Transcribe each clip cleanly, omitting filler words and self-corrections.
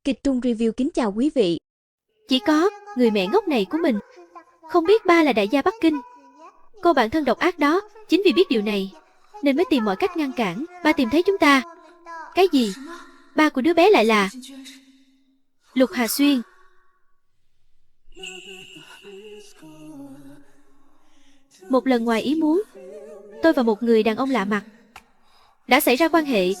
Kịch Trung Review kính chào quý vị. Chỉ có người mẹ ngốc này của mình không biết ba là đại gia Bắc Kinh. Cô bạn thân độc ác đó chính vì biết điều này nên mới tìm mọi cách ngăn cản ba tìm thấy chúng ta. Cái gì? Ba của đứa bé lại là Lục Hà Xuyên. Một lần ngoài ý muốn, tôi và một người đàn ông lạ mặt đã xảy ra quan hệ.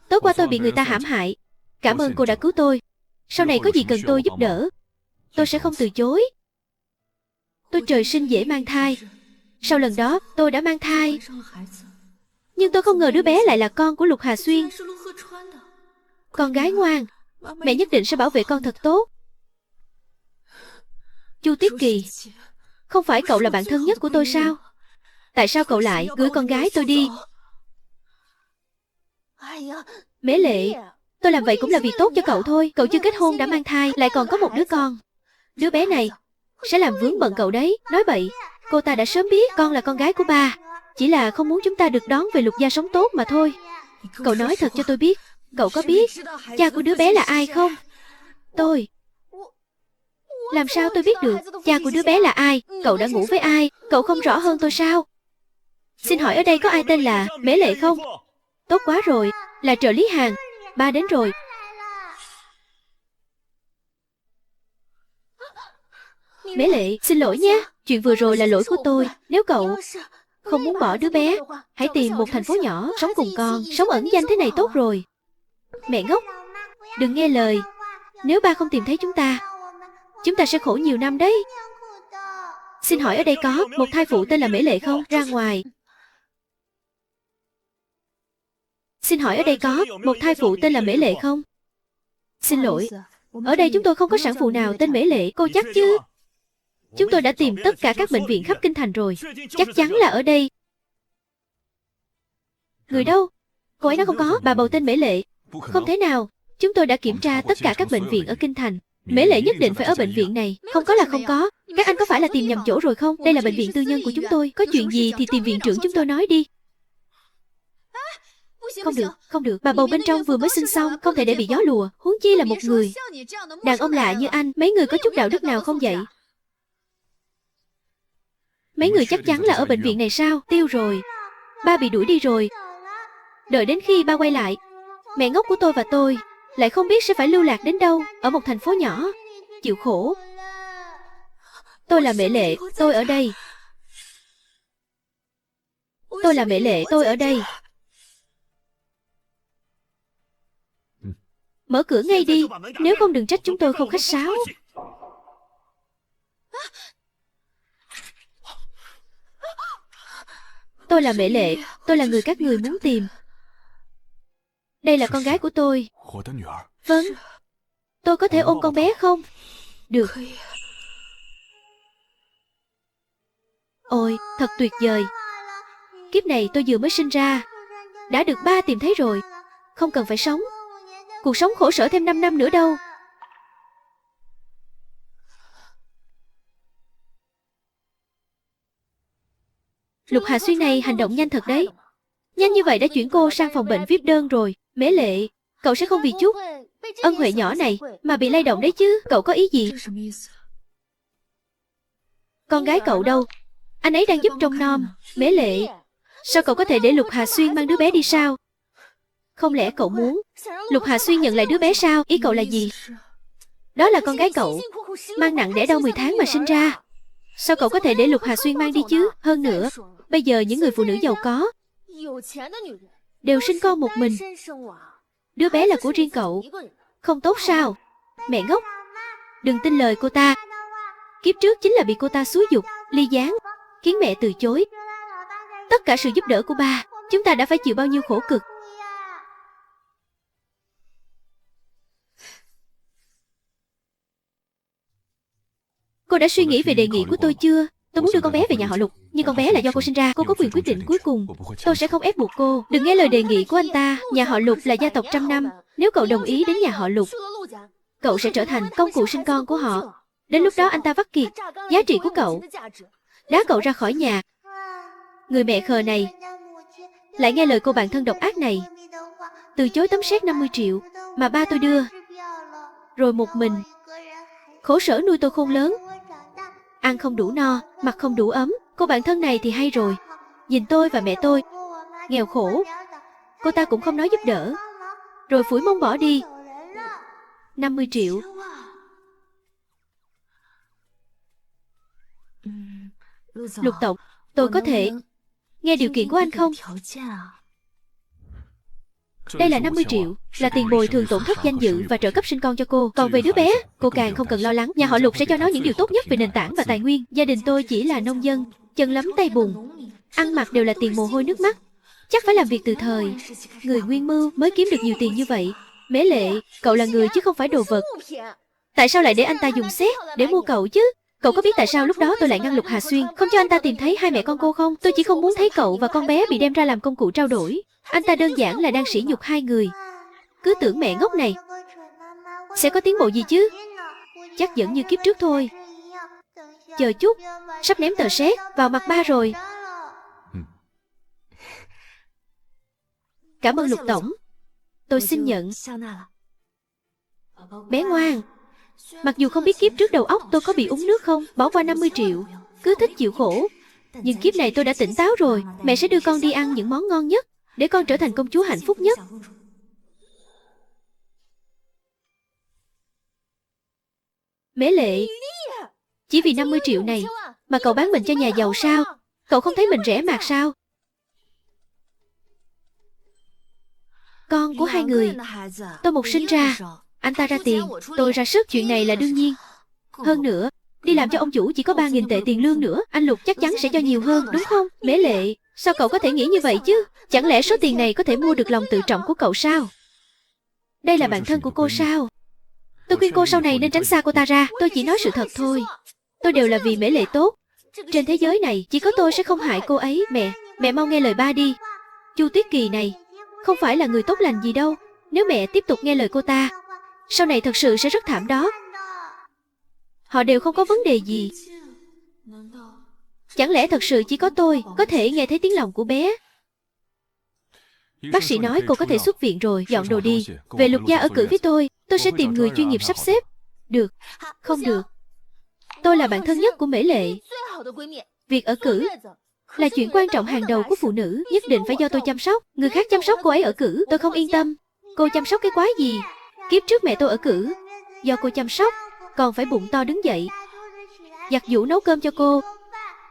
Tối qua tôi bị người ta hãm hại. Cảm ơn cô đã cứu tôi. Sau này có gì cần tôi giúp đỡ, tôi sẽ không từ chối. Tôi trời sinh dễ mang thai. Sau lần đó tôi đã mang thai, nhưng tôi không ngờ đứa bé lại là con của Lục Hà Xuyên. Con gái ngoan, mẹ nhất định sẽ bảo vệ con thật tốt. Chu Tiết Kỳ, không phải cậu là bạn thân nhất của tôi sao? Tại sao cậu lại gửi con gái tôi đi? Mễ Lệ, tôi làm vậy cũng là vì tốt cho cậu thôi. Cậu chưa kết hôn đã mang thai, lại còn có một đứa con. Đứa bé này sẽ làm vướng bận cậu đấy. Nói bậy, cô ta đã sớm biết con là con gái của ba, chỉ là không muốn chúng ta được đón về Lục gia sống tốt mà thôi. Cậu nói thật cho tôi biết, cậu có biết cha của đứa bé là ai không? Tôi. Làm sao tôi biết được cha của đứa bé là ai? Cậu đã ngủ với ai? Cậu không rõ hơn tôi sao? Xin hỏi ở đây có ai tên là Mễ Lệ không? Tốt quá rồi, là trợ lý Hàn. Ba đến rồi. Mễ Lệ, xin lỗi nhé. Chuyện vừa rồi là lỗi của tôi. Nếu cậu không muốn bỏ đứa bé, hãy tìm một thành phố nhỏ sống cùng con. Sống ẩn danh thế này tốt rồi. Mẹ ngốc, đừng nghe lời. Nếu ba không tìm thấy chúng ta sẽ khổ nhiều năm đấy. Xin hỏi ở đây có một thai phụ tên là Mễ Lệ không? Ra ngoài. Xin hỏi ở đây có một thai phụ tên là Mễ Lệ không? Xin lỗi, ở đây chúng tôi không có sản phụ nào tên Mễ Lệ. Cô chắc chứ? Chúng tôi đã tìm tất cả các bệnh viện khắp kinh thành rồi. Chắc chắn là ở đây. Người đâu? Cô ấy nói không có bà bầu tên Mễ Lệ. Không thể nào. Chúng tôi đã kiểm tra tất cả các bệnh viện ở kinh thành. Mễ Lệ nhất định phải ở bệnh viện này. Không có là không có. Các anh có phải là tìm nhầm chỗ rồi không? Đây là bệnh viện tư nhân của chúng tôi. Có chuyện gì thì tìm viện trưởng chúng tôi nói đi. Không được. Bà bầu bên trong vừa mới sinh xong, không thể để bị gió lùa. Huống chi là một người đàn ông lạ như anh. Mấy người có chút đạo đức nào không vậy? Mấy người chắc chắn là ở bệnh viện này sao? Tiêu rồi. Ba bị đuổi đi rồi. Đợi đến khi ba quay lại, mẹ ngốc của tôi và tôi lại không biết sẽ phải lưu lạc đến đâu. Ở một thành phố nhỏ chịu khổ. Tôi là Mễ Lệ, tôi ở đây. Tôi là Mễ Lệ, tôi ở đây. Mở cửa ngay đi. Nếu không đừng trách chúng tôi không khách sáo. Tôi là Mễ Lệ, tôi là người các người muốn tìm. Đây là con gái của tôi. Vâng. Tôi có thể ôm con bé không? Được. Ôi, thật tuyệt vời. Kiếp này tôi vừa mới sinh ra đã được ba tìm thấy rồi. Không cần phải sống cuộc sống khổ sở thêm 5 năm nữa đâu. Lục Hà Xuyên này hành động nhanh thật đấy. Nhanh như vậy đã chuyển cô sang phòng bệnh VIP đơn rồi. Mễ Lệ, cậu sẽ không vì chút ân huệ nhỏ này mà bị lay động đấy chứ. Cậu có ý gì? Con gái cậu đâu? Anh ấy đang giúp trông nom. Mễ Lệ, sao cậu có thể để Lục Hà Xuyên mang đứa bé đi sao? Không lẽ cậu muốn Lục Hà Xuyên nhận lại đứa bé sao? Ý cậu là gì? Đó là con gái cậu, mang nặng đẻ đau 10 tháng mà sinh ra. Sao cậu có thể để Lục Hà Xuyên mang đi chứ? Hơn nữa, bây giờ những người phụ nữ giàu có đều sinh con một mình. Đứa bé là của riêng cậu. Không tốt sao? Mẹ ngốc, đừng tin lời cô ta. Kiếp trước chính là bị cô ta xúi giục, ly gián, khiến mẹ từ chối. Tất cả sự giúp đỡ của ba, chúng ta đã phải chịu bao nhiêu khổ cực. Cô đã suy nghĩ về đề nghị của tôi chưa? Tôi muốn đưa con bé về nhà họ Lục, nhưng con bé là do cô sinh ra, cô có quyền quyết định cuối cùng. Tôi sẽ không ép buộc cô. Đừng nghe lời đề nghị của anh ta. Nhà họ Lục là gia tộc trăm năm. Nếu cậu đồng ý đến nhà họ Lục, cậu sẽ trở thành công cụ sinh con của họ. Đến lúc đó anh ta vắt kiệt giá trị của cậu, đá cậu ra khỏi nhà. Người mẹ khờ này lại nghe lời cô bạn thân độc ác này, từ chối tấm séc 50 triệu mà ba tôi đưa, rồi một mình khổ sở nuôi tôi khôn lớn. Ăn không đủ no, mặc không đủ ấm. Cô bạn thân này thì hay rồi, nhìn tôi và mẹ tôi nghèo khổ, cô ta cũng không nói giúp đỡ, rồi phủi mông bỏ đi. 50 triệu. Lục tổng, tôi có thể nghe điều kiện của anh không? Đây là 50 triệu, là tiền bồi thường tổn thất danh dự và trợ cấp sinh con cho cô. Còn về đứa bé, cô càng không cần lo lắng. Nhà họ Lục sẽ cho nó những điều tốt nhất về nền tảng và tài nguyên. Gia đình tôi chỉ là nông dân, chân lấm tay bùn, ăn mặc đều là tiền mồ hôi nước mắt. Chắc phải làm việc từ thời người Nguyên Mưu mới kiếm được nhiều tiền như vậy. Mễ Lệ, cậu là người chứ không phải đồ vật. Tại sao lại để anh ta dùng séc để mua cậu chứ? Cậu có biết tại sao lúc đó tôi lại ngăn Lục Hà Xuyên, không cho anh ta tìm thấy hai mẹ con cô không? Tôi chỉ không muốn thấy cậu và con bé bị đem ra làm công cụ trao đổi. Anh ta đơn giản là đang sỉ nhục hai người. Cứ tưởng mẹ ngốc này sẽ có tiến bộ gì chứ. Chắc vẫn như kiếp trước thôi. Chờ chút, sắp ném tờ séc vào mặt ba rồi. Cảm ơn Lục tổng, tôi xin nhận. Bé ngoan, mặc dù không biết kiếp trước đầu óc tôi có bị uống nước không, bỏ qua 50 triệu, cứ thích chịu khổ. Nhưng kiếp này tôi đã tỉnh táo rồi, mẹ sẽ đưa con đi ăn những món ngon nhất, để con trở thành công chúa hạnh phúc nhất. Mễ Lệ, chỉ vì 50 triệu này mà cậu bán mình cho nhà giàu sao? Cậu không thấy mình rẻ mạt sao? Con của hai người, tôi một sinh ra, anh ta ra tiền, tôi ra sức, chuyện này là đương nhiên. Hơn nữa, đi làm cho ông chủ chỉ có 3.000 tệ tiền lương nữa, anh Lục chắc chắn sẽ cho nhiều hơn, đúng không? Mễ Lệ, sao cậu có thể nghĩ như vậy chứ? Chẳng lẽ số tiền này có thể mua được lòng tự trọng của cậu sao? Đây là bạn thân của cô sao? Tôi khuyên cô sau này nên tránh xa cô ta ra. Tôi chỉ nói sự thật thôi. Tôi đều là vì Mễ Lệ tốt. Trên thế giới này chỉ có tôi sẽ không hại cô ấy. Mẹ mau nghe lời ba đi. Chu Tuyết Kỳ này không phải là người tốt lành gì đâu. Nếu mẹ tiếp tục nghe lời cô ta, sau này thật sự sẽ rất thảm đó. Họ đều không có vấn đề gì. Chẳng lẽ thật sự chỉ có tôi có thể nghe thấy tiếng lòng của bé? Bác sĩ nói cô có thể xuất viện rồi, dọn đồ đi. Về Lục gia ở cử với tôi sẽ tìm người chuyên nghiệp sắp xếp. Được, không được. Tôi là bạn thân nhất của Mễ Lệ. Việc ở cử là chuyện quan trọng hàng đầu của phụ nữ, nhất định phải do tôi chăm sóc. Người khác chăm sóc cô ấy ở cử, tôi không yên tâm. Cô chăm sóc cái quái gì? Kiếp trước mẹ tôi ở cử, do cô chăm sóc, còn phải bụng to đứng dậy, giặt giũ nấu cơm cho cô,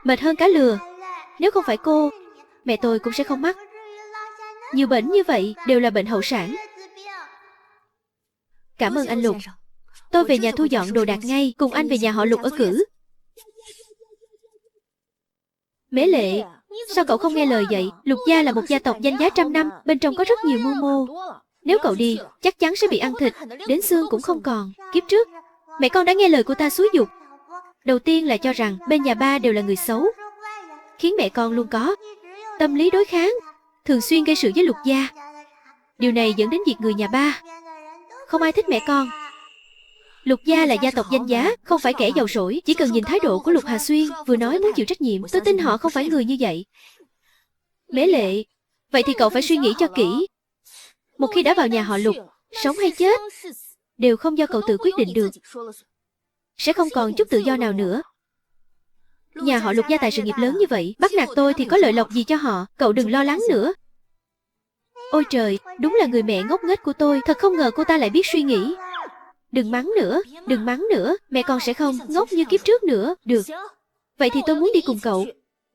mệt hơn cá lừa. Nếu không phải cô, mẹ tôi cũng sẽ không mắc nhiều bệnh như vậy, đều là bệnh hậu sản. Cảm ơn anh Lục. Tôi về nhà thu dọn đồ đạc ngay, cùng anh về nhà họ Lục ở cử. Mễ Lệ, sao cậu không nghe lời vậy? Lục gia là một gia tộc danh giá trăm năm, bên trong có rất nhiều mưu mô. Nếu cậu đi, chắc chắn sẽ bị ăn thịt, đến xương cũng không còn. Kiếp trước, mẹ con đã nghe lời cô ta xúi giục. Đầu tiên là cho rằng bên nhà ba đều là người xấu, khiến mẹ con luôn có tâm lý đối kháng, thường xuyên gây sự với Lục gia. Điều này dẫn đến việc người nhà ba không ai thích mẹ con. Lục gia là gia tộc danh giá, không phải kẻ giàu sổi. Chỉ cần nhìn thái độ của Lục Hà Xuyên, vừa nói muốn chịu trách nhiệm, tôi tin họ không phải người như vậy. Mễ Lệ, vậy thì cậu phải suy nghĩ cho kỹ. Một khi đã vào nhà họ Lục, sống hay chết đều không do cậu tự quyết định được, sẽ không còn chút tự do nào nữa. Nhà họ Lục gia tài sự nghiệp lớn như vậy, bắt nạt tôi thì có lợi lộc gì cho họ? Cậu đừng lo lắng nữa. Ôi trời, đúng là người mẹ ngốc nghếch của tôi. Thật không ngờ cô ta lại biết suy nghĩ. Đừng mắng nữa, đừng mắng nữa. Mẹ con sẽ không ngốc như kiếp trước nữa. Được, vậy thì tôi muốn đi cùng cậu.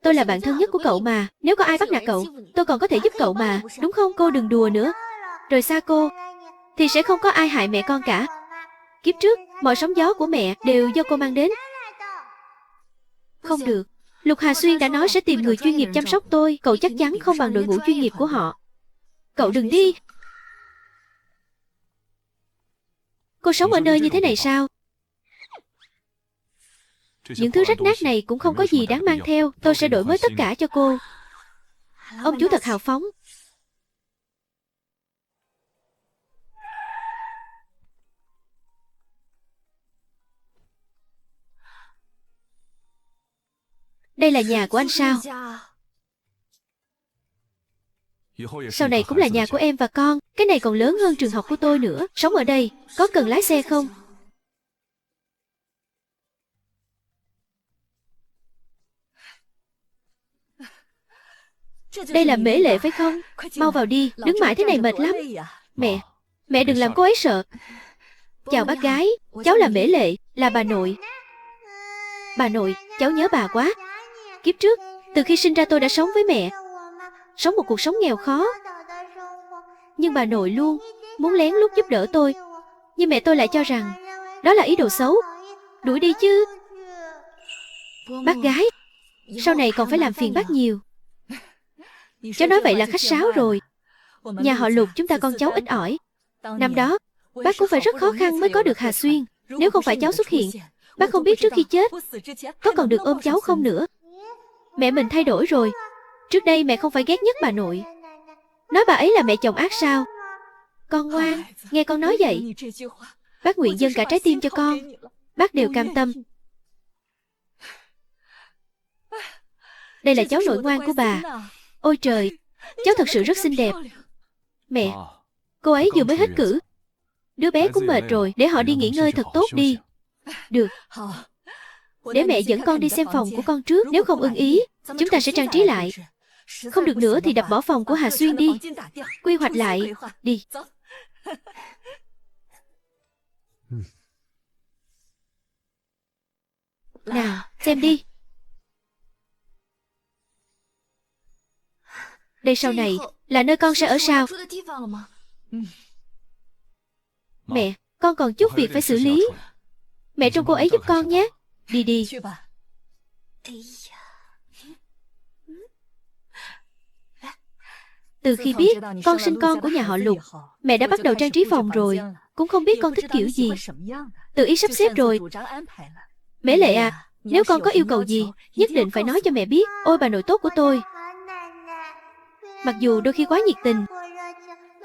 Tôi là bạn thân nhất của cậu mà. Nếu có ai bắt nạt cậu, tôi còn có thể giúp cậu mà, đúng không? Cô đừng đùa nữa. Rời xa cô thì sẽ không có ai hại mẹ con cả. Kiếp trước, mọi sóng gió của mẹ đều do cô mang đến. Không được, Lục Hà Xuyên đã nói sẽ tìm người chuyên nghiệp chăm sóc tôi. Cậu chắc chắn không bằng đội ngũ chuyên nghiệp của họ. Cậu đừng đi. Cô sống ở nơi như thế này sao? Những thứ rách nát này cũng không có gì đáng mang theo. Tôi sẽ đổi mới tất cả cho cô. Ông chủ thật hào phóng. Đây là nhà của anh sao? Sau này cũng là nhà của em và con. Cái này còn lớn hơn trường học của tôi nữa. Sống ở đây, có cần lái xe không? Đây là Mễ Lệ phải không? Mau vào đi, đứng mãi thế này mệt lắm. Mẹ đừng làm cô ấy sợ. Chào bác gái, cháu là Mễ Lệ, là bà nội. Bà nội, cháu nhớ bà quá. Kiếp trước, từ khi sinh ra tôi đã sống với mẹ, sống một cuộc sống nghèo khó. Nhưng bà nội luôn muốn lén lút giúp đỡ tôi. Nhưng mẹ tôi lại cho rằng đó là ý đồ xấu. Đuổi đi chứ. Bác gái, sau này còn phải làm phiền bác nhiều. Cháu nói vậy là khách sáo rồi. Nhà họ Lục chúng ta con cháu ít ỏi. Năm đó, bác cũng phải rất khó khăn mới có được Hà Xuyên. Nếu không phải cháu xuất hiện, bác không biết trước khi chết có còn được ôm cháu không nữa. Mẹ mình thay đổi rồi. Trước đây mẹ không phải ghét nhất bà nội. Nói bà ấy là mẹ chồng ác sao? Con ngoan, nghe con nói vậy. Bác nguyện dâng cả trái tim cho con. Bác đều cam tâm. Đây là cháu nội ngoan của bà. Ôi trời, cháu thật sự rất xinh đẹp. Mẹ, cô ấy vừa mới hết cử. Đứa bé cũng mệt rồi, để họ đi nghỉ ngơi thật tốt đi. Được. Để mẹ dẫn con đi xem phòng của con trước. Nếu không ưng ý, chúng ta sẽ trang trí lại. Không được nữa thì đập bỏ phòng của Hà Xuyên đi. Quy hoạch lại. Đi. Nào, xem đi. Đây sau này là nơi con sẽ ở sao? Mẹ, con còn chút việc phải xử lý. Mẹ trông cô ấy giúp con nhé. Đi đi. Từ khi biết con sinh con của nhà họ Lục, mẹ đã bắt đầu trang trí phòng rồi. Cũng không biết con thích kiểu gì, tự ý sắp xếp rồi. Mễ Lệ à, nếu con có yêu cầu gì, nhất định phải nói cho mẹ biết. Ôi bà nội tốt của tôi. Mặc dù đôi khi quá nhiệt tình,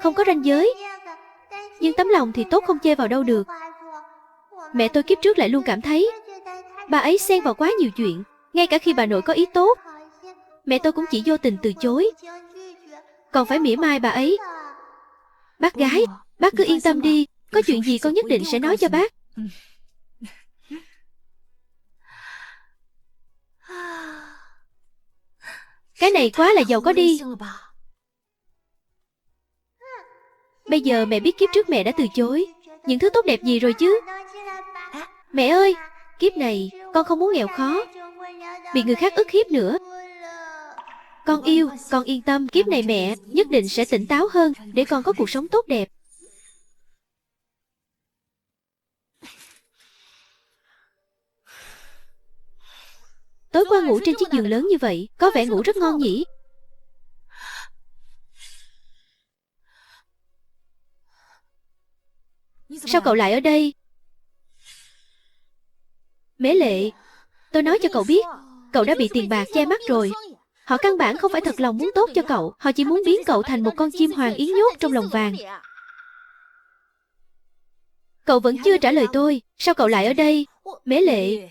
không có ranh giới, nhưng tấm lòng thì tốt không chê vào đâu được. Mẹ tôi kiếp trước lại luôn cảm thấy bà ấy xen vào quá nhiều chuyện. Ngay cả khi bà nội có ý tốt, mẹ tôi cũng chỉ vô tình từ chối, còn phải mỉa mai bà ấy. Bác gái, bác cứ yên tâm đi. Có chuyện gì con nhất định sẽ nói cho bác. Cái này quá là giàu có đi. Bây giờ mẹ biết kiếp trước mẹ đã từ chối những thứ tốt đẹp gì rồi chứ. Mẹ ơi, kiếp này con không muốn nghèo khó, bị người khác ức hiếp nữa. Con yêu, con yên tâm. Kiếp này mẹ nhất định sẽ tỉnh táo hơn, để con có cuộc sống tốt đẹp. Tối qua ngủ trên chiếc giường lớn như vậy, có vẻ ngủ rất ngon nhỉ. Sao cậu lại ở đây? Mễ Lệ, tôi nói cho cậu biết, cậu đã bị tiền bạc che mắt rồi. Họ căn bản không phải thật lòng muốn tốt cho cậu. Họ chỉ muốn biến cậu thành một con chim hoàng yến nhốt trong lồng vàng. Cậu vẫn chưa trả lời tôi. Sao cậu lại ở đây? Mễ Lệ,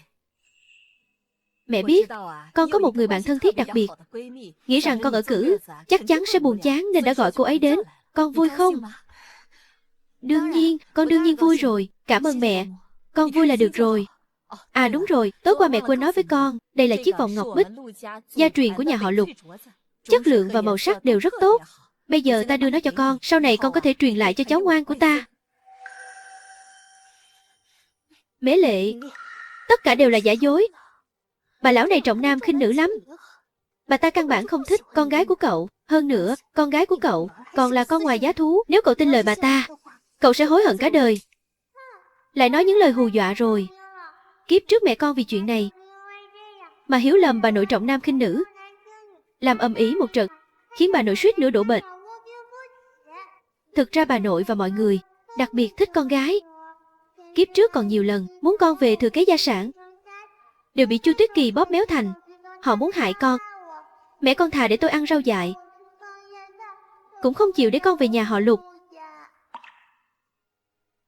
mẹ biết con có một người bạn thân thiết đặc biệt. Nghĩ rằng con ở cử chắc chắn sẽ buồn chán nên đã gọi cô ấy đến. Con vui không? Đương nhiên, con đương nhiên vui rồi. Cảm ơn mẹ. Con vui là được rồi. À đúng rồi, tối qua mẹ quên nói với con, đây là chiếc vòng ngọc bích, gia truyền của nhà họ Lục. Chất lượng và màu sắc đều rất tốt. Bây giờ ta đưa nó cho con, sau này con có thể truyền lại cho cháu ngoan của ta. Mễ Lệ, tất cả đều là giả dối. Bà lão này trọng nam khinh nữ lắm. Bà ta căn bản không thích con gái của cậu. Hơn nữa, con gái của cậu còn là con ngoài giá thú. Nếu cậu tin lời bà ta, cậu sẽ hối hận cả đời. Lại nói những lời hù dọa rồi. Kiếp trước mẹ con vì chuyện này mà hiểu lầm bà nội trọng nam khinh nữ, làm ầm ĩ một trận, khiến bà nội suýt nữa đổ bệnh. Thực ra bà nội và mọi người đặc biệt thích con gái. Kiếp trước còn nhiều lần muốn con về thừa kế gia sản, đều bị Chu Tuyết Kỳ bóp méo thành họ muốn hại con. Mẹ con thà để tôi ăn rau dại, cũng không chịu để con về nhà họ Lục.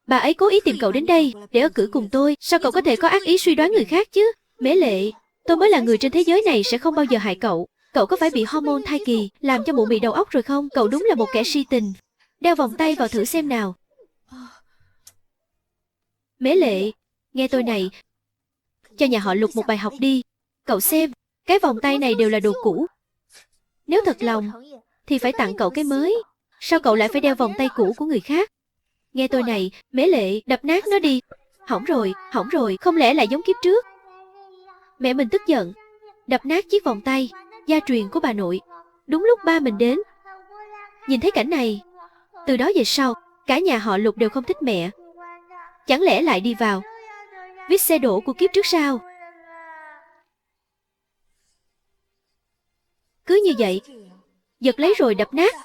Bà ấy cố ý tìm cậu đến đây để ở cử cùng tôi. Sao cậu có thể có ác ý suy đoán người khác chứ? Mễ Lệ, tôi mới là người trên thế giới này sẽ không bao giờ hại cậu. Cậu có phải bị hormone thai kỳ làm cho mụ mị đầu óc rồi không? Cậu đúng là một kẻ si tình. Đeo vòng tay vào thử xem nào. Mễ Lệ, nghe tôi này, cho nhà họ Lục một bài học đi. Cậu xem, cái vòng tay này đều là đồ cũ. Nếu thật lòng thì phải tặng cậu cái mới. Sao cậu lại phải đeo vòng tay cũ của người khác? Nghe tôi này, Mễ Lệ, đập nát nó đi. Hỏng rồi, không lẽ lại giống kiếp trước? Mẹ mình tức giận, đập nát chiếc vòng tay gia truyền của bà nội. Đúng lúc ba mình đến. Nhìn thấy cảnh này, từ đó về sau, cả nhà họ Lục đều không thích mẹ. Chẳng lẽ lại đi vào vết xe đổ của kiếp trước sao? Cứ như vậy, giật lấy rồi đập nát.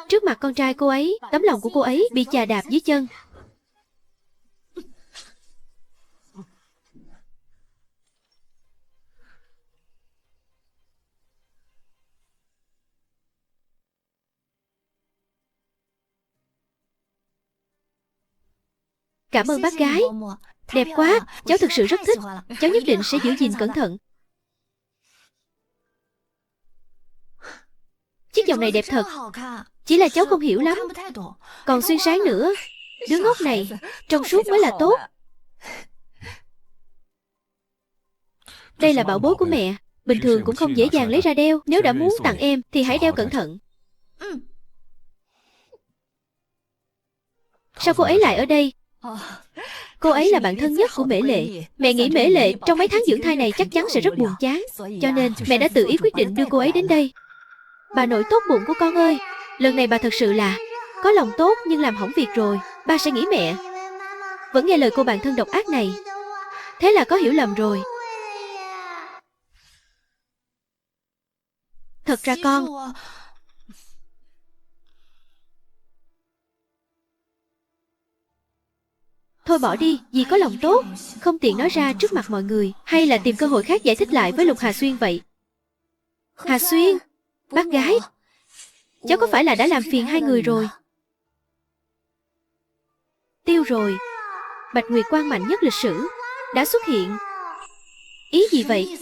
Trước mặt con trai cô ấy, tấm lòng của cô ấy bị chà đạp dưới chân. Cảm ơn bác gái. Đẹp quá, cháu thực sự rất thích. Cháu nhất định sẽ giữ gìn cẩn thận. Chiếc vòng này đẹp thật. Chỉ là cháu không hiểu lắm. Còn xuyên sáng nữa. Đứa ngốc này, trong suốt mới là tốt. Đây là bảo bối của mẹ. Bình thường cũng không dễ dàng lấy ra đeo. Nếu đã muốn tặng em thì hãy đeo cẩn thận. Sao cô ấy lại ở đây? Cô ấy là bạn thân nhất của Mễ Lệ. Mẹ nghĩ Mễ Lệ trong mấy tháng dưỡng thai này chắc chắn sẽ rất buồn chán. Cho nên mẹ đã tự ý quyết định đưa cô ấy đến đây. Bà nội tốt bụng của con ơi, lần này bà thật sự là có lòng tốt nhưng làm hỏng việc rồi. Ba sẽ nghĩ mẹ vẫn nghe lời cô bạn thân độc ác này. Thế là có hiểu lầm rồi. Thật ra con thôi bỏ đi, dì có lòng tốt, không tiện nói ra trước mặt mọi người. Hay là tìm cơ hội khác giải thích lại với Lục Hà Xuyên vậy. Hà Xuyên, bác gái, cháu có phải là đã làm phiền hai người rồi? Tiêu rồi, Bạch Nguyệt Quang mạnh nhất lịch sử đã xuất hiện. Ý gì vậy?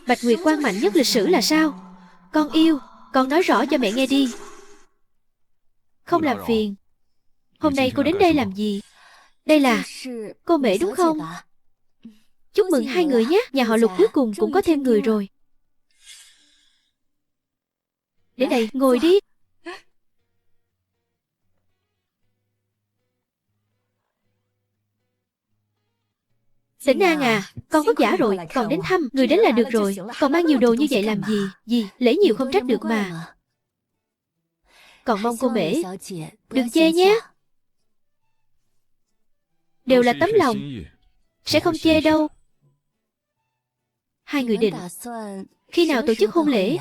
Bạch Nguyệt Quang mạnh nhất lịch sử là sao? Con yêu, con nói rõ cho mẹ nghe đi. Không làm phiền. Hôm nay cô đến đây làm gì? Đây là cô Mễ đúng không? Chúc mừng hai người nhé. Nhà họ Lục cuối cùng cũng có thêm người rồi. Đến đây, ngồi đi. Tĩnh An à, con vất vả rồi, còn đến thăm, người đến là được rồi. Còn mang nhiều đồ như vậy làm gì? Gì, lễ nhiều không trách được mà. Còn mong cô Mễ đừng chê nhé. Đều là tấm lòng, sẽ không chê đâu. Hai người định khi nào tổ chức hôn lễ?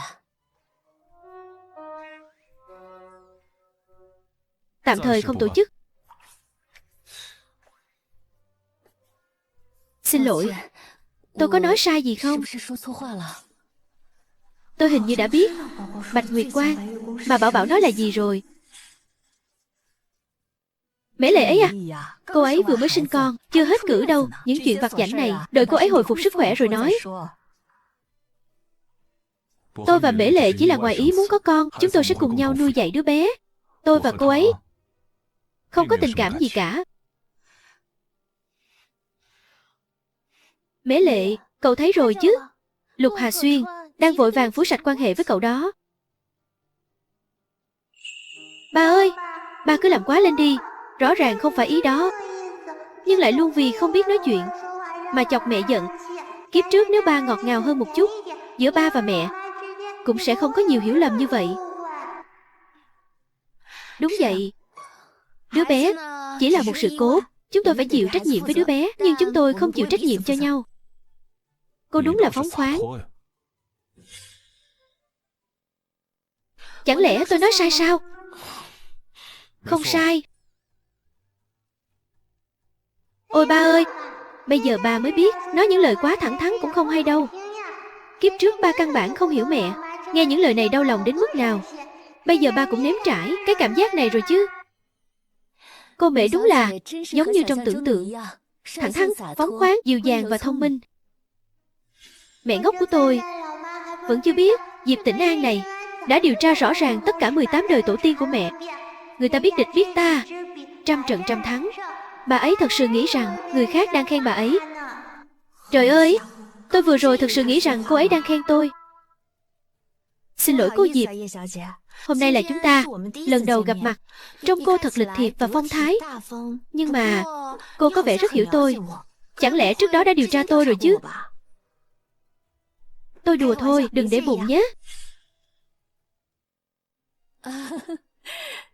Tạm thời không tổ chức. Xin lỗi, tôi có nói sai gì không? Tôi hình như đã biết Bạch Nguyệt Quang mà Bảo nói là gì rồi. Mễ Lệ ấy à? Cô ấy vừa mới sinh con, chưa hết cử đâu. Những chuyện vặt vãnh này đợi cô ấy hồi phục sức khỏe rồi nói. Tôi và Mễ Lệ chỉ là ngoài ý muốn có con. Chúng tôi sẽ cùng nhau nuôi dạy đứa bé. Tôi và cô ấy không có tình cảm gì cả. Mễ Lệ, cậu thấy rồi chứ? Lục Hà Xuyên đang vội vàng phủi sạch quan hệ với cậu đó. Ba ơi, ba cứ làm quá lên đi. Rõ ràng không phải ý đó, nhưng lại luôn vì không biết nói chuyện mà chọc mẹ giận. Kiếp trước nếu ba ngọt ngào hơn một chút, giữa ba và mẹ cũng sẽ không có nhiều hiểu lầm như vậy. Đúng vậy, đứa bé chỉ là một sự cố. Chúng tôi phải chịu trách nhiệm với đứa bé, nhưng chúng tôi không chịu trách nhiệm cho nhau. Cô đúng là phóng khoáng. Chẳng lẽ tôi nói sai sao? Không sai. Ôi ba ơi, bây giờ ba mới biết, nói những lời quá thẳng thắn cũng không hay đâu. Kiếp trước ba căn bản không hiểu mẹ, nghe những lời này đau lòng đến mức nào. Bây giờ ba cũng nếm trải cái cảm giác này rồi chứ. Cô Mễ đúng là giống như trong tưởng tượng, thẳng thắn, phóng khoáng, dịu dàng và thông minh. Mẹ ngốc của tôi Vẫn chưa biết, Diệp Tĩnh An này đã điều tra rõ ràng tất cả 18 đời tổ tiên của mẹ. Người ta biết địch biết ta, trăm trận trăm thắng. Bà ấy thật sự nghĩ rằng người khác đang khen bà ấy. Trời ơi, tôi vừa rồi thật sự nghĩ rằng cô ấy đang khen tôi. Xin lỗi cô Diệp, hôm nay là chúng ta lần đầu gặp mặt. Trông cô thật lịch thiệp và phong thái. Nhưng mà cô có vẻ rất hiểu tôi. Chẳng lẽ trước đó đã điều tra tôi rồi chứ? Tôi đùa thôi, đừng để bụng nhé.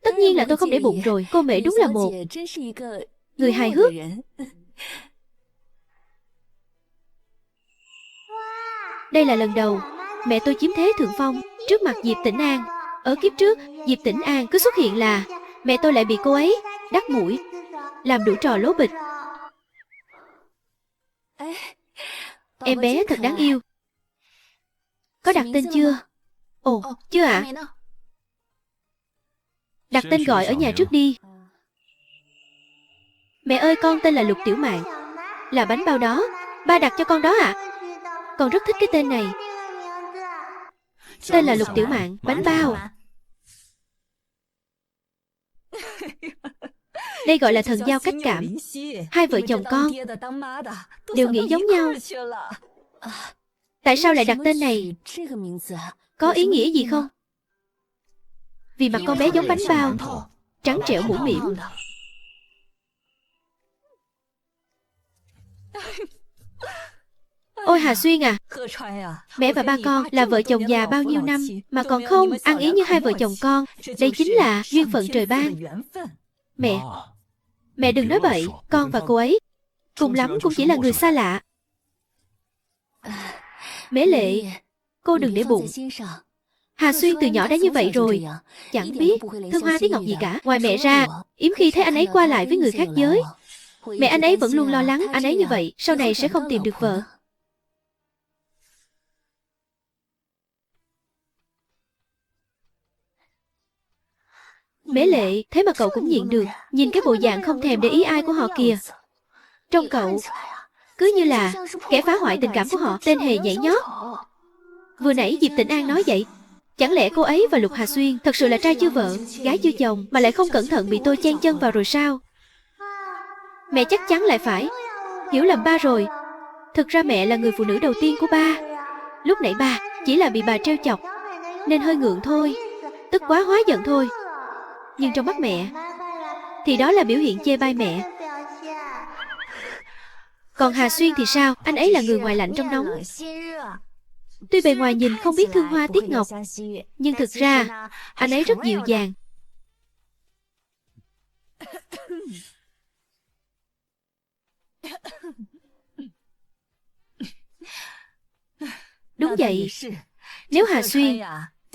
Tất nhiên là tôi không để bụng rồi. Cô Mễ đúng là một người hài hước. Đây là lần đầu mẹ tôi chiếm thế thượng phong trước mặt Diệp Tĩnh An. Ở kiếp trước, Diệp Tĩnh An cứ xuất hiện là mẹ tôi lại bị cô ấy đắc mũi, làm đủ trò lố bịch. Em bé thật đáng yêu. Có đặt tên chưa? Ồ, chưa ạ. Đặt tên gọi ở nhà trước đi. Mẹ ơi, con tên là Lục Tiểu Mạn. Là bánh bao đó. Ba đặt cho con đó ạ. Con rất thích cái tên này. Tên là Lục Tiểu Mạn, bánh bao. Đây gọi là thần giao cách cảm. Hai vợ chồng con đều nghĩ giống nhau. Tại sao lại đặt tên này? Có ý nghĩa gì không? Vì mặt con bé giống bánh bao, trắng trẻo mũm mĩm. Ôi Hà Xuyên à, mẹ và ba con là vợ chồng già bao nhiêu năm mà còn không ăn ý như hai vợ chồng con. Đây chính là duyên phận trời ban. Mẹ đừng nói bậy. Con và cô ấy cùng lắm cũng chỉ là người xa lạ. Mễ Lệ, cô đừng để bụng. Hà Xuyên từ nhỏ đã như vậy rồi. Chẳng biết thương hoa tiếc ngọc gì cả. Ngoài mẹ ra, hiếm khi thấy anh ấy qua lại với người khác giới. Mẹ anh ấy vẫn luôn lo lắng anh ấy như vậy sau này sẽ không tìm được vợ. Mễ Lệ, thế mà cậu cũng nhịn được. Nhìn cái bộ dạng không thèm để ý ai của họ kìa. Trông cậu cứ như là kẻ phá hoại tình cảm của họ. Tên hề nhảy nhót. Vừa nãy Diệp Tĩnh An nói vậy. Chẳng lẽ cô ấy và Lục Hà Xuyên thật sự là trai chưa vợ, gái chưa chồng, mà lại không cẩn thận bị tôi chen chân vào rồi sao? Mẹ chắc chắn lại phải hiểu lầm ba rồi. Thực ra mẹ là người phụ nữ đầu tiên của ba. Lúc nãy ba chỉ là bị bà trêu chọc nên hơi ngượng thôi, tức quá hóa giận thôi. Nhưng trong mắt mẹ thì đó là biểu hiện chê bai mẹ. Còn Hà Xuyên thì sao? Anh ấy là người ngoài lạnh trong nóng. Tuy bề ngoài nhìn không biết thương hoa tiếc ngọc, nhưng thực ra anh ấy rất dịu dàng. Đúng vậy. Nếu Hà Xuyên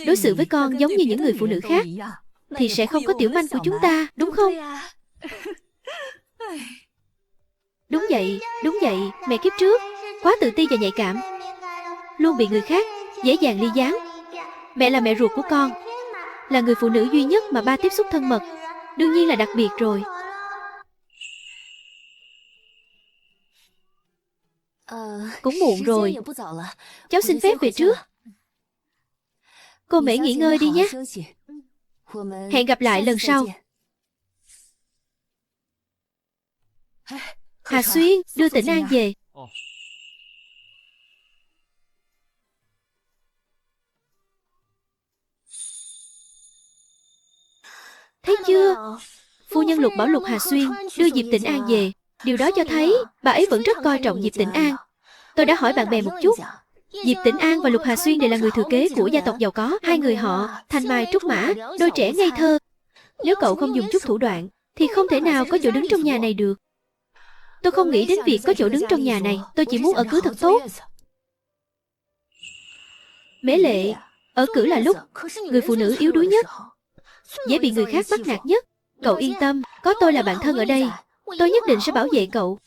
đối xử với con giống như những người phụ nữ khác thì sẽ không có tiểu manh của chúng ta, đúng không? Đúng vậy, mẹ kiếp trước quá tự ti và nhạy cảm, luôn bị người khác dễ dàng ly gián. Mẹ là mẹ ruột của con, là người phụ nữ duy nhất mà ba tiếp xúc thân mật, đương nhiên là đặc biệt rồi. Cũng muộn rồi, cháu xin phép về trước. Cô Mễ nghỉ ngơi đi nhé. Hẹn gặp lại lần sau. Hà Xuyên, đưa Tĩnh An về. Thấy chưa? Phu nhân Lục bảo Lục Hà Xuyên đưa Diệp Tĩnh An về. Điều đó cho thấy bà ấy vẫn rất coi trọng Diệp Tĩnh An. Tôi đã hỏi bạn bè một chút. Diệp Tĩnh An và Lục Hà Xuyên đều là người thừa kế của gia tộc giàu có. Hai người họ thanh mai trúc mã, đôi trẻ ngây thơ. Nếu cậu không dùng chút thủ đoạn thì không thể nào có chỗ đứng trong nhà này được. Tôi không nghĩ đến việc có chỗ đứng trong nhà này. Tôi chỉ muốn ở cữ thật tốt. Mễ Lệ, ở cữ là lúc người phụ nữ yếu đuối nhất, dễ bị người khác bắt nạt nhất. Cậu yên tâm, có tôi là bạn thân ở đây, tôi nhất định sẽ bảo vệ cậu.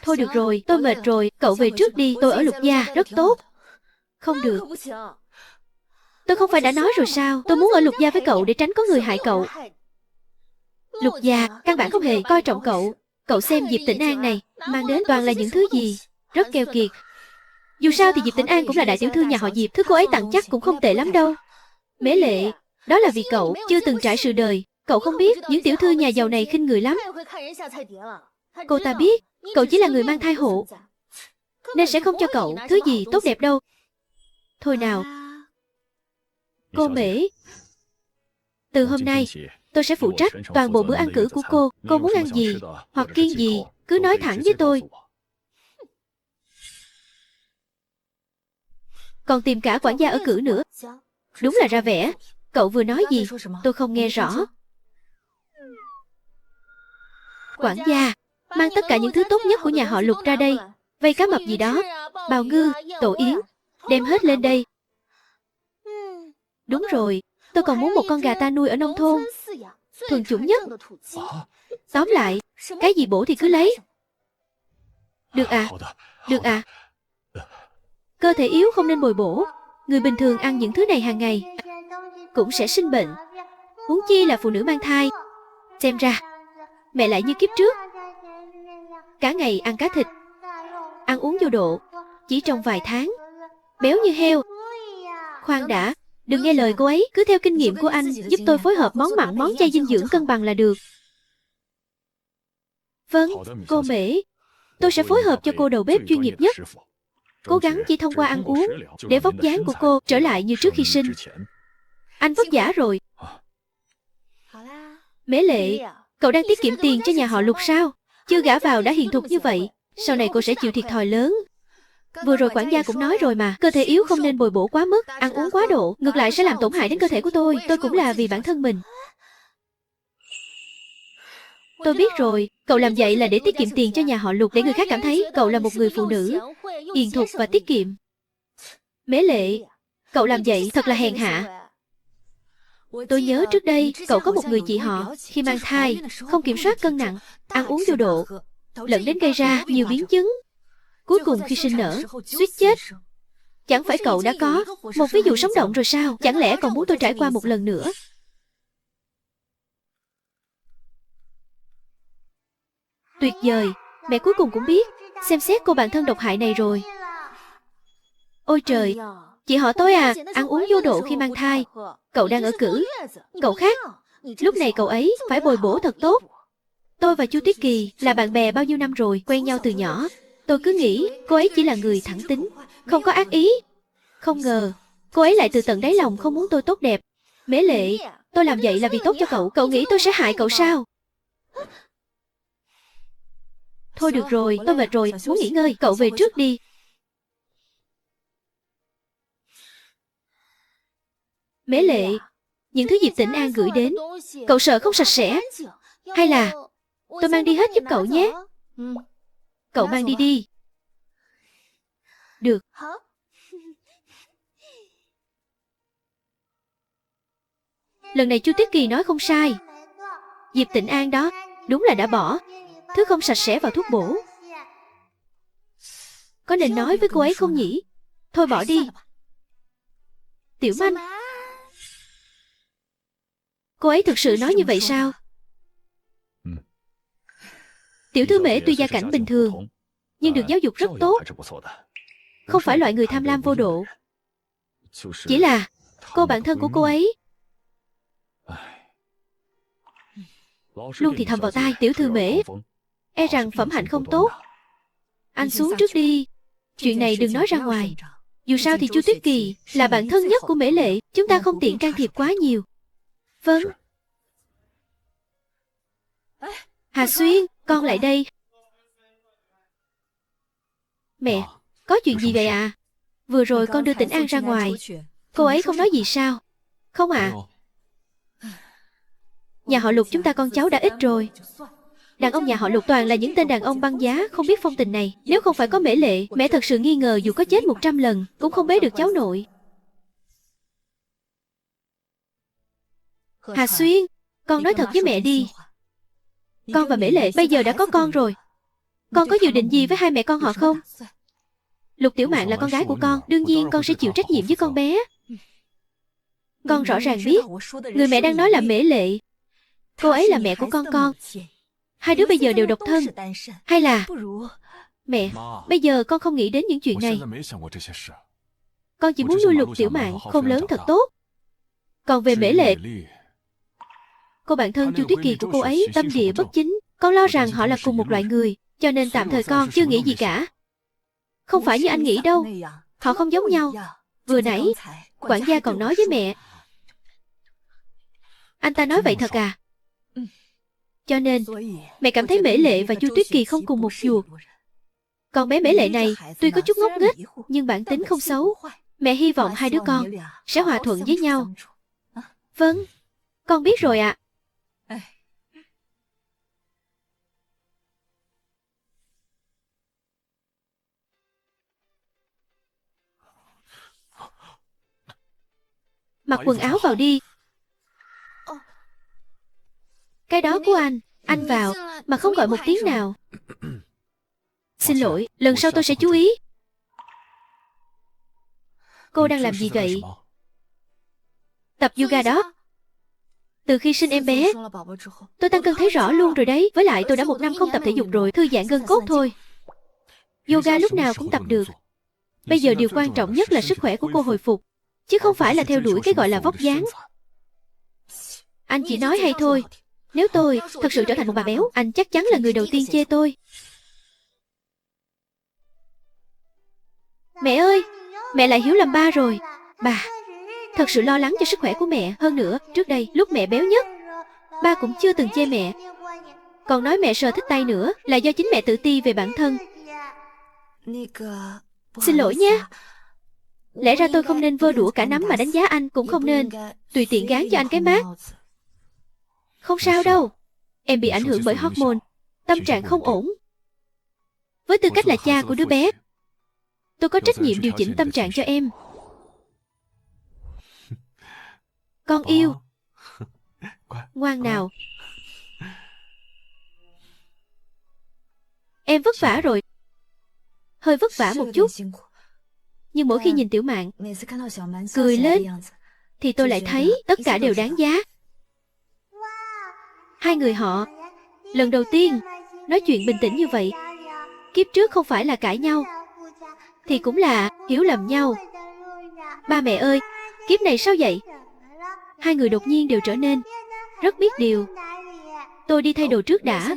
Thôi được rồi, tôi mệt rồi, cậu về trước đi. Tôi ở Lục gia rất tốt. Không được. Tôi không phải đã nói rồi sao? Tôi muốn ở Lục gia với cậu để tránh có người hại cậu. Lục gia căn bản không hề coi trọng cậu. Cậu xem Diệp Tĩnh An này mang đến toàn là những thứ gì rất keo kiệt. Dù sao thì Diệp Tĩnh An cũng là đại tiểu thư nhà họ Diệp, thứ cô ấy tặng chắc cũng không tệ lắm đâu. Mễ Lệ, đó là vì cậu chưa từng trải sự đời. Cậu không biết, những tiểu thư nhà giàu này khinh người lắm. Cô ta biết, cậu chỉ là người mang thai hộ, nên sẽ không cho cậu thứ gì tốt đẹp đâu. Thôi nào, cô Mễ, từ hôm nay, tôi sẽ phụ trách toàn bộ bữa ăn cử của cô. Cô muốn ăn gì, hoặc kiêng gì, cứ nói thẳng với tôi. Còn tìm cả quản gia ở cử nữa. Đúng là ra vẻ. Cậu vừa nói gì, tôi không nghe rõ. Quản gia, mang tất cả những thứ tốt nhất của nhà họ Lục ra đây. Vây cá mập gì đó, bào ngư, tổ yến, đem hết lên đây. Đúng rồi, tôi còn muốn một con gà ta nuôi ở nông thôn, thuần chủng nhất. Tóm lại, cái gì bổ thì cứ lấy. Được à? Được à? Cơ thể yếu không nên bồi bổ. Người bình thường ăn những thứ này hàng ngày cũng sẽ sinh bệnh, huống chi là phụ nữ mang thai. Xem ra mẹ lại như kiếp trước, cả ngày ăn cá thịt, ăn uống vô độ. Chỉ trong vài tháng béo như heo. Khoan đã, đừng nghe lời cô ấy. Cứ theo kinh nghiệm của anh, giúp tôi phối hợp món mặn món chay dinh dưỡng cân bằng là được. Vâng, cô Mễ, tôi sẽ phối hợp cho cô đầu bếp chuyên nghiệp nhất. Cố gắng chỉ thông qua ăn uống để vóc dáng của cô trở lại như trước khi sinh. Anh vất vả rồi. Mễ Lệ, cậu đang tiết kiệm tiền cho nhà họ Lục sao? Chưa gả vào đã hiền thục như vậy, sau này cô sẽ chịu thiệt thòi lớn. Vừa rồi quản gia cũng nói rồi mà, cơ thể yếu không nên bồi bổ quá mức, ăn uống quá độ, ngược lại sẽ làm tổn hại đến cơ thể của tôi. Tôi cũng là vì bản thân mình. Tôi biết rồi, cậu làm vậy là để tiết kiệm tiền cho nhà họ Lục, để người khác cảm thấy cậu là một người phụ nữ hiền thục và tiết kiệm. Mễ Lệ, cậu làm vậy thật là hèn hạ. Tôi nhớ trước đây, cậu có một người chị họ, khi mang thai, không kiểm soát cân nặng, ăn uống vô độ, lẫn đến gây ra nhiều biến chứng. Cuối cùng khi sinh nở, suýt chết. Chẳng phải cậu đã có một ví dụ sống động rồi sao? Chẳng lẽ còn muốn tôi trải qua một lần nữa? Tuyệt vời, mẹ cuối cùng cũng biết xem xét cô bạn thân độc hại này rồi. Ôi trời, chị họ tôi à, ăn uống vô độ khi mang thai. Cậu đang ở cử, cậu khác. Lúc này cậu ấy phải bồi bổ thật tốt. Tôi và Chu Tuyết Kỳ là bạn bè bao nhiêu năm rồi, quen nhau từ nhỏ. Tôi cứ nghĩ cô ấy chỉ là người thẳng tính, không có ác ý. Không ngờ cô ấy lại từ tận đáy lòng không muốn tôi tốt đẹp. Mễ Lệ, tôi làm vậy là vì tốt cho cậu. Cậu nghĩ tôi sẽ hại cậu sao? Thôi được rồi, tôi mệt rồi, muốn nghỉ ngơi. Cậu về trước đi. Mễ Lệ, những thứ Diệp Tĩnh An gửi đến, cậu sợ không sạch sẽ? Hay là tôi mang đi hết giúp cậu nhé? Cậu mang đi đi. Được. Lần này Chu Tuyết Kỳ nói không sai. Diệp Tĩnh An đó, đúng là đã bỏ thứ không sạch sẽ vào thuốc bổ. Có nên nói với cô ấy không nhỉ? Thôi bỏ đi. Tiểu Manh, cô ấy thực sự nói như vậy sao? Tiểu thư Mễ tuy gia cảnh bình thường, nhưng được giáo dục rất tốt, không phải loại người tham lam vô độ. Chỉ là cô bạn thân của cô ấy luôn thì thầm vào tai. Tiểu thư Mễ e rằng phẩm hạnh không tốt. Anh xuống trước đi. Chuyện này đừng nói ra ngoài. Dù sao thì Chu Tuyết Kỳ là bạn thân nhất của Mễ Lệ, chúng ta không tiện can thiệp quá nhiều. Vâng. Hà Xuyên, con lại đây. Mẹ, có chuyện gì vậy à? Vừa rồi con đưa Tĩnh An ra ngoài, cô ấy không nói gì sao? Không ạ. Nhà họ Lục chúng ta con cháu đã ít rồi. Đàn ông nhà họ Lục toàn là những tên đàn ông băng giá không biết phong tình này. Nếu không phải có Mễ Lệ, mẹ thật sự nghi ngờ dù có chết 100 lần cũng không bế được cháu nội. Hà Xuyên, con nói thật với mẹ đi. Con và Mễ Lệ bây giờ đã có con rồi. Con có dự định gì với hai mẹ con họ không? Lục Tiểu Mạn là con gái của con, đương nhiên con sẽ chịu trách nhiệm với con bé. Con rõ ràng biết người mẹ đang nói là Mễ Lệ. Cô ấy là mẹ của con. Hai đứa bây giờ đều độc thân. Hay là Mẹ, bây giờ con không nghĩ đến những chuyện này. Con chỉ muốn nuôi Lục Tiểu Mạn khôn lớn thật tốt. Còn về Mễ Lệ, cô bạn thân Chu Tuyết Kỳ của cô ấy tâm địa bất chính. Con lo rằng họ là cùng một loại người, cho nên tạm thời con chưa nghĩ gì cả. Không phải như anh nghĩ đâu. Họ không giống nhau. Vừa nãy, quản gia còn nói với mẹ. Anh ta nói vậy thật à? Cho nên, mẹ cảm thấy Mễ Lệ và Chu Tuyết Kỳ không cùng một chuột. Còn bé Mễ Lệ này, tuy có chút ngốc nghếch, nhưng bản tính không xấu. Mẹ hy vọng hai đứa con sẽ hòa thuận với nhau. Vâng, con biết rồi ạ. Mặc quần áo vào đi. Cái đó của anh vào, mà không gọi một tiếng nào. Xin lỗi, lần sau tôi sẽ chú ý. Cô đang làm gì vậy? Tập yoga đó. Từ khi sinh em bé, tôi tăng cân thấy rõ luôn rồi đấy. Với lại tôi đã 1 năm không tập thể dục rồi, thư giãn gân cốt thôi. Yoga lúc nào cũng tập được. Bây giờ điều quan trọng nhất là sức khỏe của cô hồi phục, chứ không phải là theo đuổi cái gọi là vóc dáng. Anh chỉ nói hay thôi. Nếu tôi thật sự trở thành một bà béo, anh chắc chắn là người đầu tiên chê tôi. Mẹ ơi, mẹ lại hiểu lầm ba rồi. Bà thật sự lo lắng cho sức khỏe của mẹ. Hơn nữa, trước đây, lúc mẹ béo nhất, ba cũng chưa từng chê mẹ. Còn nói mẹ sờ thích tay nữa, là do chính mẹ tự ti về bản thân. Xin lỗi nha. Lẽ ra tôi không nên vơ đũa cả nắm mà đánh giá anh, cũng không nên tùy tiện gán cho anh cái mác. Không sao đâu. Em bị ảnh hưởng bởi hormone, tâm trạng không ổn. Với tư cách là cha của đứa bé, tôi có trách nhiệm điều chỉnh tâm trạng cho em. Con yêu. Ngoan nào. Em vất vả rồi. Hơi vất vả một chút. Nhưng mỗi khi nhìn Tiểu Mạn cười lên, thì tôi lại thấy tất cả đều đáng giá. Hai người họ lần đầu tiên nói chuyện bình tĩnh như vậy. Kiếp trước không phải là cãi nhau, thì cũng là hiểu lầm nhau. Ba mẹ ơi, kiếp này sao vậy? Hai người đột nhiên đều trở nên rất biết điều. Tôi đi thay đồ trước đã.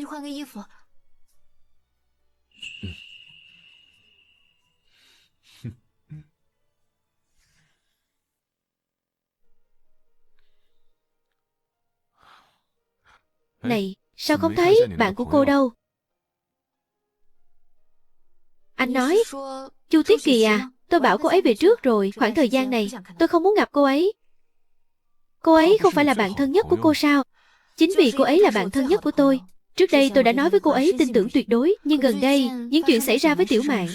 Này, sao không thấy bạn của cô đâu? Anh nói, Chu Tuyết Kỳ à, tôi bảo cô ấy về trước rồi. Khoảng thời gian này, tôi không muốn gặp cô ấy. Cô ấy không phải là bạn thân nhất của cô sao? Chính vì cô ấy là bạn thân nhất của tôi. Trước đây tôi đã nói với cô ấy tin tưởng tuyệt đối. Nhưng gần đây, những chuyện xảy ra với Tiểu Mạn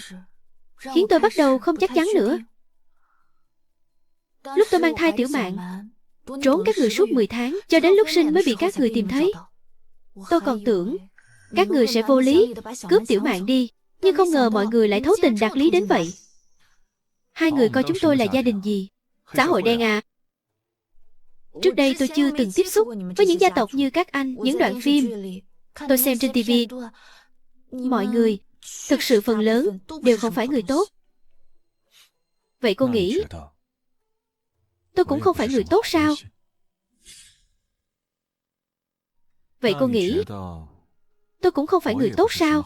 khiến tôi bắt đầu không chắc chắn nữa. Lúc tôi mang thai Tiểu Mạn, trốn các người suốt 10 tháng, cho đến lúc sinh mới bị các người tìm thấy. Tôi còn tưởng các người sẽ vô lý, cướp Tiểu Mạn đi. Nhưng không ngờ mọi người lại thấu tình đạt lý đến vậy. Hai người coi chúng tôi là gia đình gì? Xã hội đen à? Trước đây tôi chưa từng tiếp xúc với những gia tộc như các anh. Những đoạn phim tôi xem trên TV, mọi người, thực sự phần lớn đều không phải người tốt. Vậy cô nghĩ tôi cũng không phải người tốt sao? Vậy cô nghĩ tôi cũng không phải người tốt sao?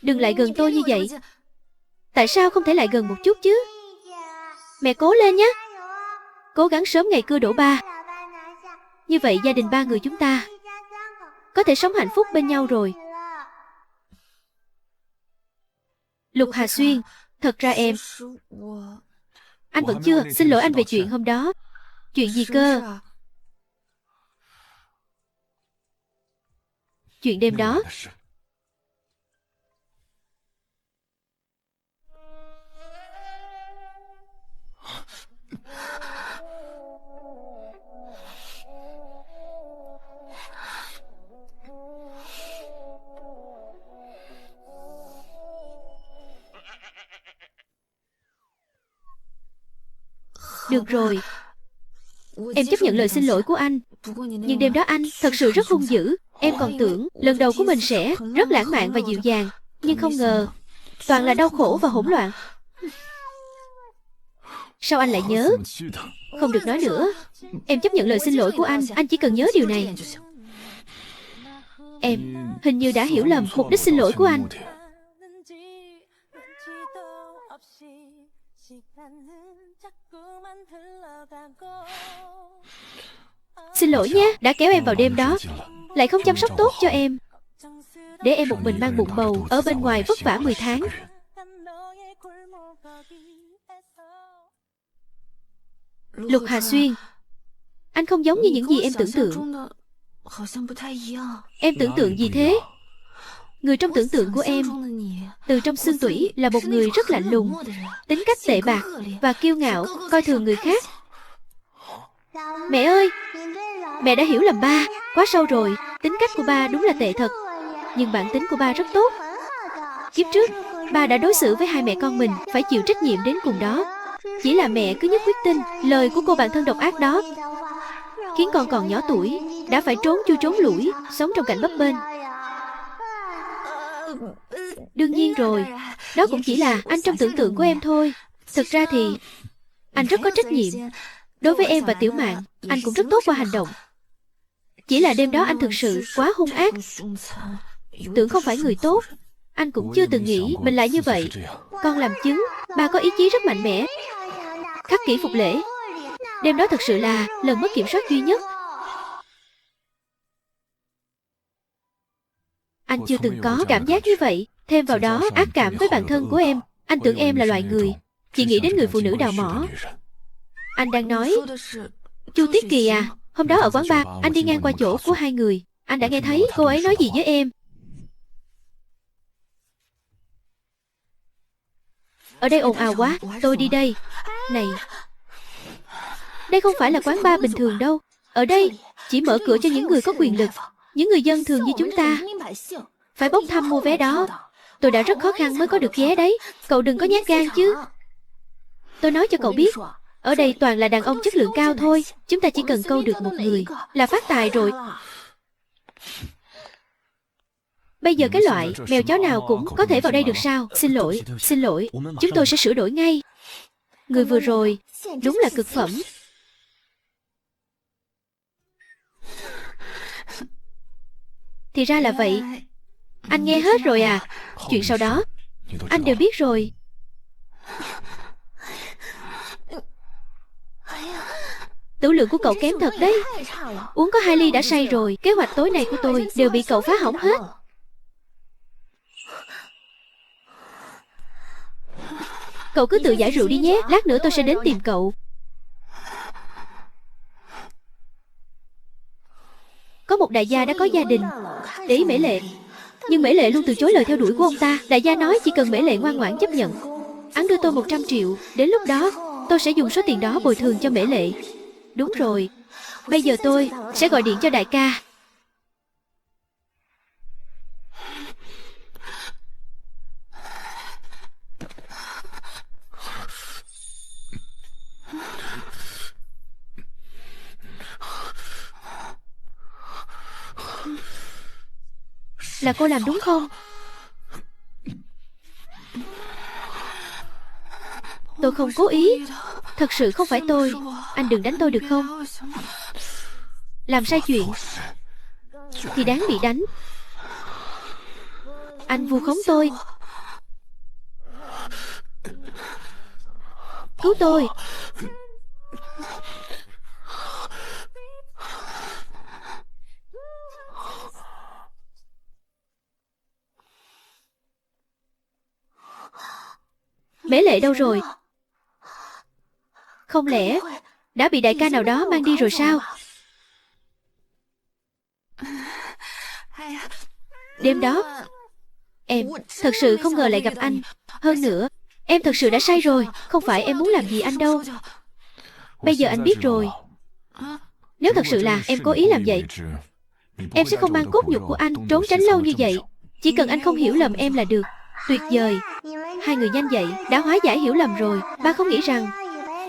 Đừng lại gần tôi như vậy. Tại sao không thể lại gần một chút chứ? Mẹ cố lên nhé. Cố gắng sớm ngày cưa đổ ba. Như vậy gia đình ba người chúng ta có thể sống hạnh phúc bên nhau rồi. Lục Hà Xuyên, thật ra anh vẫn chưa xin lỗi anh về chuyện hôm đó. Chuyện gì cơ? Chuyện đêm đó. Được rồi, em chấp nhận lời xin lỗi của anh. Nhưng đêm đó anh thật sự rất hung dữ. Em còn tưởng lần đầu của mình sẽ rất lãng mạn và dịu dàng, nhưng không ngờ toàn là đau khổ và hỗn loạn. Sao anh lại nhớ? Không được nói nữa. Em chấp nhận lời xin lỗi của anh chỉ cần nhớ điều này. Em hình như đã hiểu lầm mục đích xin lỗi của anh. Xin lỗi nhé, đã kéo em vào đêm đó, lại không chăm sóc tốt cho em, để em một mình mang bụng bầu ở bên ngoài vất vả 10 tháng. Lục Hà Xuyên, anh không giống như những gì em tưởng tượng. Em tưởng tượng gì thế? Người trong tưởng tượng của em, từ trong xương tủy là một người rất lạnh lùng, tính cách tệ bạc và kiêu ngạo, coi thường người khác. Mẹ ơi, mẹ đã hiểu lầm ba, quá sâu rồi. Tính cách của ba đúng là tệ thật, nhưng bản tính của ba rất tốt. Kiếp trước, ba đã đối xử với hai mẹ con mình phải chịu trách nhiệm đến cùng đó. Chỉ là mẹ cứ nhất quyết tin lời của cô bạn thân độc ác đó, khiến con còn nhỏ tuổi đã phải trốn chui trốn lủi, sống trong cảnh bấp bênh. Đương nhiên rồi, đó cũng chỉ là anh trong tưởng tượng của em thôi. Thực ra thì anh rất có trách nhiệm. Đối với em và Tiểu Mạn, anh cũng rất tốt qua hành động. Chỉ là đêm đó anh thực sự quá hung ác. Tưởng không phải người tốt. Anh cũng chưa từng nghĩ mình lại như vậy. Con làm chứng, ba có ý chí rất mạnh mẽ, khắc kỷ phục lễ. Đêm đó thực sự là lần mất kiểm soát duy nhất. Anh chưa từng có cảm giác như vậy. Thêm vào đó ác cảm với bạn thân của em. Anh tưởng em là loại người chỉ nghĩ đến người phụ nữ đào mỏ. Anh đang nói Chu Tiết Kỳ à? Hôm đó ở quán bar, anh đi ngang qua chỗ của hai người. Anh đã nghe thấy cô ấy nói gì với em. Ở đây ồn ào quá, tôi đi đây. Này, đây không phải là quán bar bình thường đâu. Ở đây chỉ mở cửa cho những người có quyền lực, những người dân thường như chúng ta phải bốc thăm mua vé đó. Tôi đã rất khó khăn mới có được vé đấy. Cậu đừng có nhát gan chứ. Tôi nói cho cậu biết, ở đây toàn là đàn ông chất lượng cao thôi. Chúng ta chỉ cần câu được một người là phát tài rồi. Bây giờ cái loại mèo chó nào cũng có thể vào đây được sao? Xin lỗi, chúng tôi sẽ sửa đổi ngay. Người vừa rồi đúng là cực phẩm. Thì ra là vậy. Anh nghe hết rồi à? Chuyện sau đó anh đều biết rồi. Tửu lượng của cậu kém thật đấy. Uống có 2 ly đã say rồi. Kế hoạch tối nay của tôi đều bị cậu phá hỏng hết. Cậu cứ tự giải rượu đi nhé. Lát nữa tôi sẽ đến tìm cậu. Có một đại gia đã có gia đình, để ý Mễ Lệ. Nhưng Mễ Lệ luôn từ chối lời theo đuổi của ông ta. Đại gia nói chỉ cần Mễ Lệ ngoan ngoãn chấp nhận, hắn đưa tôi 100 triệu. Đến lúc đó tôi sẽ dùng số tiền đó bồi thường cho Mễ Lệ. Đúng rồi. Bây giờ tôi sẽ gọi điện cho đại ca. Là cô làm đúng không? Tôi không cố ý. Thật sự không phải tôi. Anh đừng đánh tôi được không? Làm sai chuyện thì đáng bị đánh. Anh vu khống tôi. Cứu tôi. Mễ Lệ đâu rồi? Không lẽ đã bị đại ca nào đó mang đi rồi sao? Đêm đó, em thật sự không ngờ lại gặp anh. Hơn nữa, em thật sự đã sai rồi. Không phải em muốn làm gì anh đâu. Bây giờ anh biết rồi. Nếu thật sự là em cố ý làm vậy, em sẽ không mang cốt nhục của anh trốn tránh lâu như vậy. Chỉ cần anh không hiểu lầm em là được. Tuyệt vời. Hai người nhanh vậy đã hóa giải hiểu lầm rồi. Ba không nghĩ rằng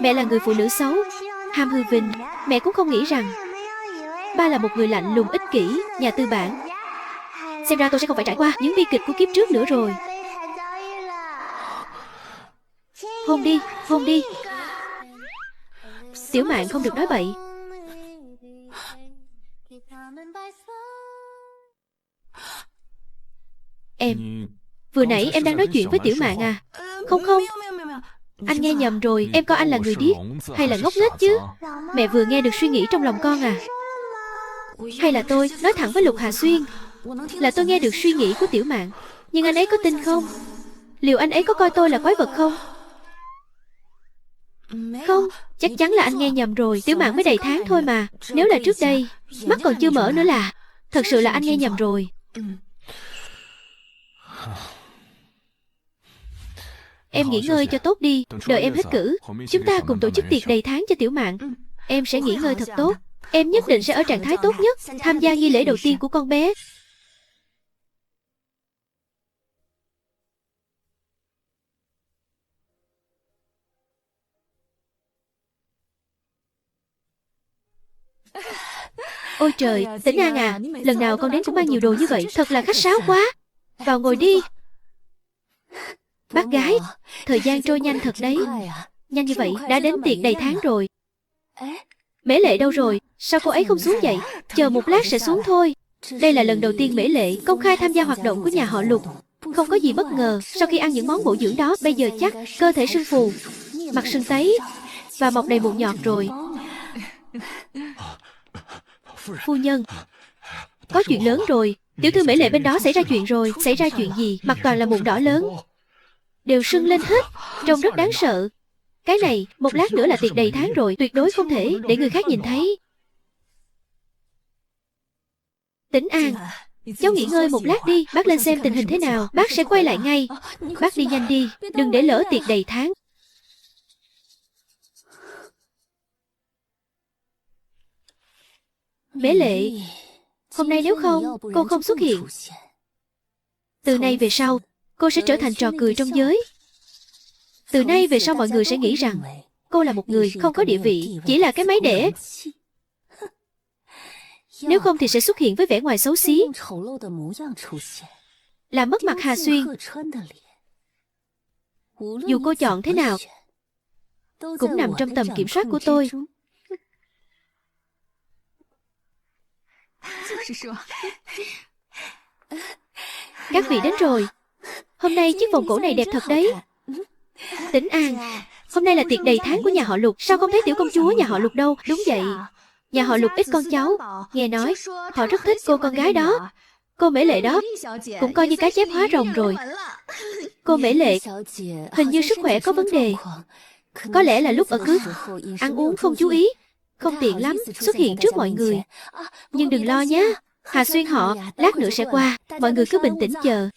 mẹ là người phụ nữ xấu, ham hư vinh. Mẹ cũng không nghĩ rằng ba là một người lạnh lùng ích kỷ, nhà tư bản. Xem ra tôi sẽ không phải trải qua những bi kịch của kiếp trước nữa rồi. Hôn đi, hôn đi. Tiểu Mạn không được nói bậy. Em, vừa nãy em đang nói chuyện với Tiểu Mạn à? Không không, anh nghe nhầm rồi. Em coi anh là người điếc hay là ngốc nghếch chứ? Mẹ vừa nghe được suy nghĩ trong lòng con à? Hay là tôi nói thẳng với Lục Hà Xuyên là tôi nghe được suy nghĩ của Tiểu Mạn. Nhưng anh ấy có tin không? Liệu anh ấy có coi tôi là quái vật không? Không, chắc chắn là anh nghe nhầm rồi. Tiểu Mạn mới đầy tháng thôi mà. Nếu là trước đây, mắt còn chưa mở nữa là thật sự là anh nghe nhầm rồi. Em nghỉ ngơi cho tốt đi. Đợi em hết cử, chúng ta cùng tổ chức tiệc đầy tháng cho Tiểu Mạn. Em sẽ nghỉ ngơi thật tốt. Em nhất định sẽ ở trạng thái tốt nhất tham gia nghi lễ đầu tiên của con bé. Ôi trời, Tĩnh An à, lần nào con đến cũng mang nhiều đồ như vậy, thật là khách sáo quá. Vào ngồi đi. Bác gái, thời gian trôi nhanh thật đấy. Nhanh như vậy, đã đến tiệc đầy tháng rồi. Mễ Lệ đâu rồi? Sao cô ấy không xuống vậy? Chờ một lát sẽ xuống thôi. Đây là lần đầu tiên Mễ Lệ công khai tham gia hoạt động của nhà họ Lục. Không có gì bất ngờ, sau khi ăn những món bổ dưỡng đó, bây giờ chắc cơ thể sưng phù, mặt sưng tấy và mọc đầy mụn nhọt rồi. Phu nhân, có chuyện lớn rồi. Tiểu thư Mễ Lệ bên đó xảy ra chuyện rồi. Xảy ra chuyện gì? Mặt toàn là mụn đỏ lớn, đều sưng lên hết, trông rất đáng sợ. Cái này, một lát nữa là tiệc đầy tháng rồi, tuyệt đối không thể để người khác nhìn thấy. Tĩnh An, cháu nghỉ ngơi một lát đi, bác lên xem tình hình thế nào, bác sẽ quay lại ngay. Bác đi nhanh đi, đừng để lỡ tiệc đầy tháng. Mễ Lệ, hôm nay nếu không, cô không xuất hiện, từ nay về sau, cô sẽ trở thành trò cười trong giới. Từ nay về sau mọi người sẽ nghĩ rằng cô là một người không có địa vị, chỉ là cái máy đẻ. Nếu không thì sẽ xuất hiện với vẻ ngoài xấu xí, làm mất mặt Hà Xuyên. Dù cô chọn thế nào, cũng nằm trong tầm kiểm soát của tôi. Các vị đến rồi. Hôm nay chiếc vòng cổ này đẹp thật đấy. Tĩnh An, hôm nay là tiệc đầy tháng của nhà họ Lục. Sao không thấy tiểu công chúa nhà họ Lục đâu? Đúng vậy, nhà họ Lục ít con cháu. Nghe nói họ rất thích cô con gái đó. Cô Mễ Lệ đó cũng coi như cá chép hóa rồng rồi. Cô Mễ Lệ hình như sức khỏe có vấn đề. Có lẽ là lúc ở cướp ăn uống không chú ý, không tiện lắm xuất hiện trước mọi người. Nhưng đừng lo nhé, Hà Xuyên họ lát nữa sẽ qua. Mọi người cứ bình tĩnh chờ.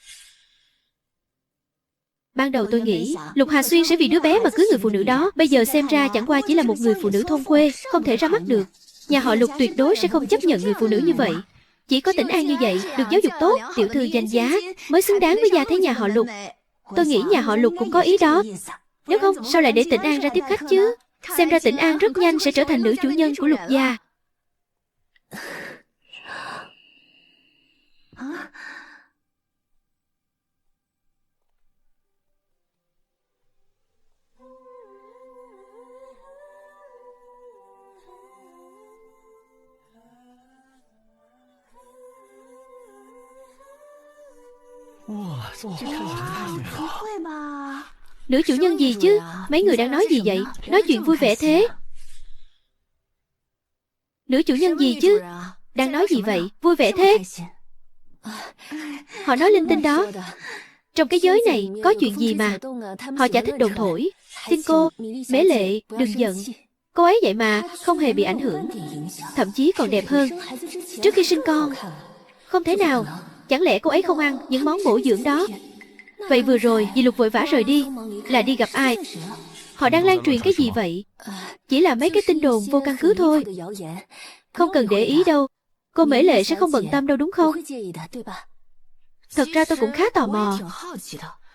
Ban đầu tôi nghĩ Lục Hà Xuyên sẽ vì đứa bé mà cưới người phụ nữ đó. Bây giờ xem ra chẳng qua chỉ là một người phụ nữ thôn quê, không thể ra mắt được. Nhà họ Lục tuyệt đối sẽ không chấp nhận người phụ nữ như vậy. Chỉ có Tĩnh An như vậy, được giáo dục tốt, tiểu thư danh giá, mới xứng đáng với gia thế nhà họ Lục. Tôi nghĩ nhà họ Lục cũng có ý đó. Nếu không, sao lại để Tĩnh An ra tiếp khách chứ? Xem ra Tĩnh An rất nhanh sẽ trở thành nữ chủ nhân của Lục gia. Nữ chủ nhân gì chứ? Mấy người đang nói gì vậy? Nói chuyện vui vẻ thế. Nữ chủ nhân gì chứ? Đang nói gì vậy? Vui vẻ thế. Họ nói linh tinh đó. Trong cái giới này có chuyện gì mà họ chả thích đồn thổi. Xin cô, Mễ Lệ, đừng giận. Cô ấy vậy mà không hề bị ảnh hưởng, thậm chí còn đẹp hơn trước khi sinh con. Không thể nào, chẳng lẽ cô ấy không ăn những món bổ dưỡng đó? Vậy vừa rồi dì Lục vội vã rời đi là đi gặp ai? Họ đang lan truyền cái gì vậy? Chỉ là mấy cái tin đồn vô căn cứ thôi. Không cần để ý đâu. Cô Mễ Lệ sẽ không bận tâm đâu đúng không? Thật ra tôi cũng khá tò mò.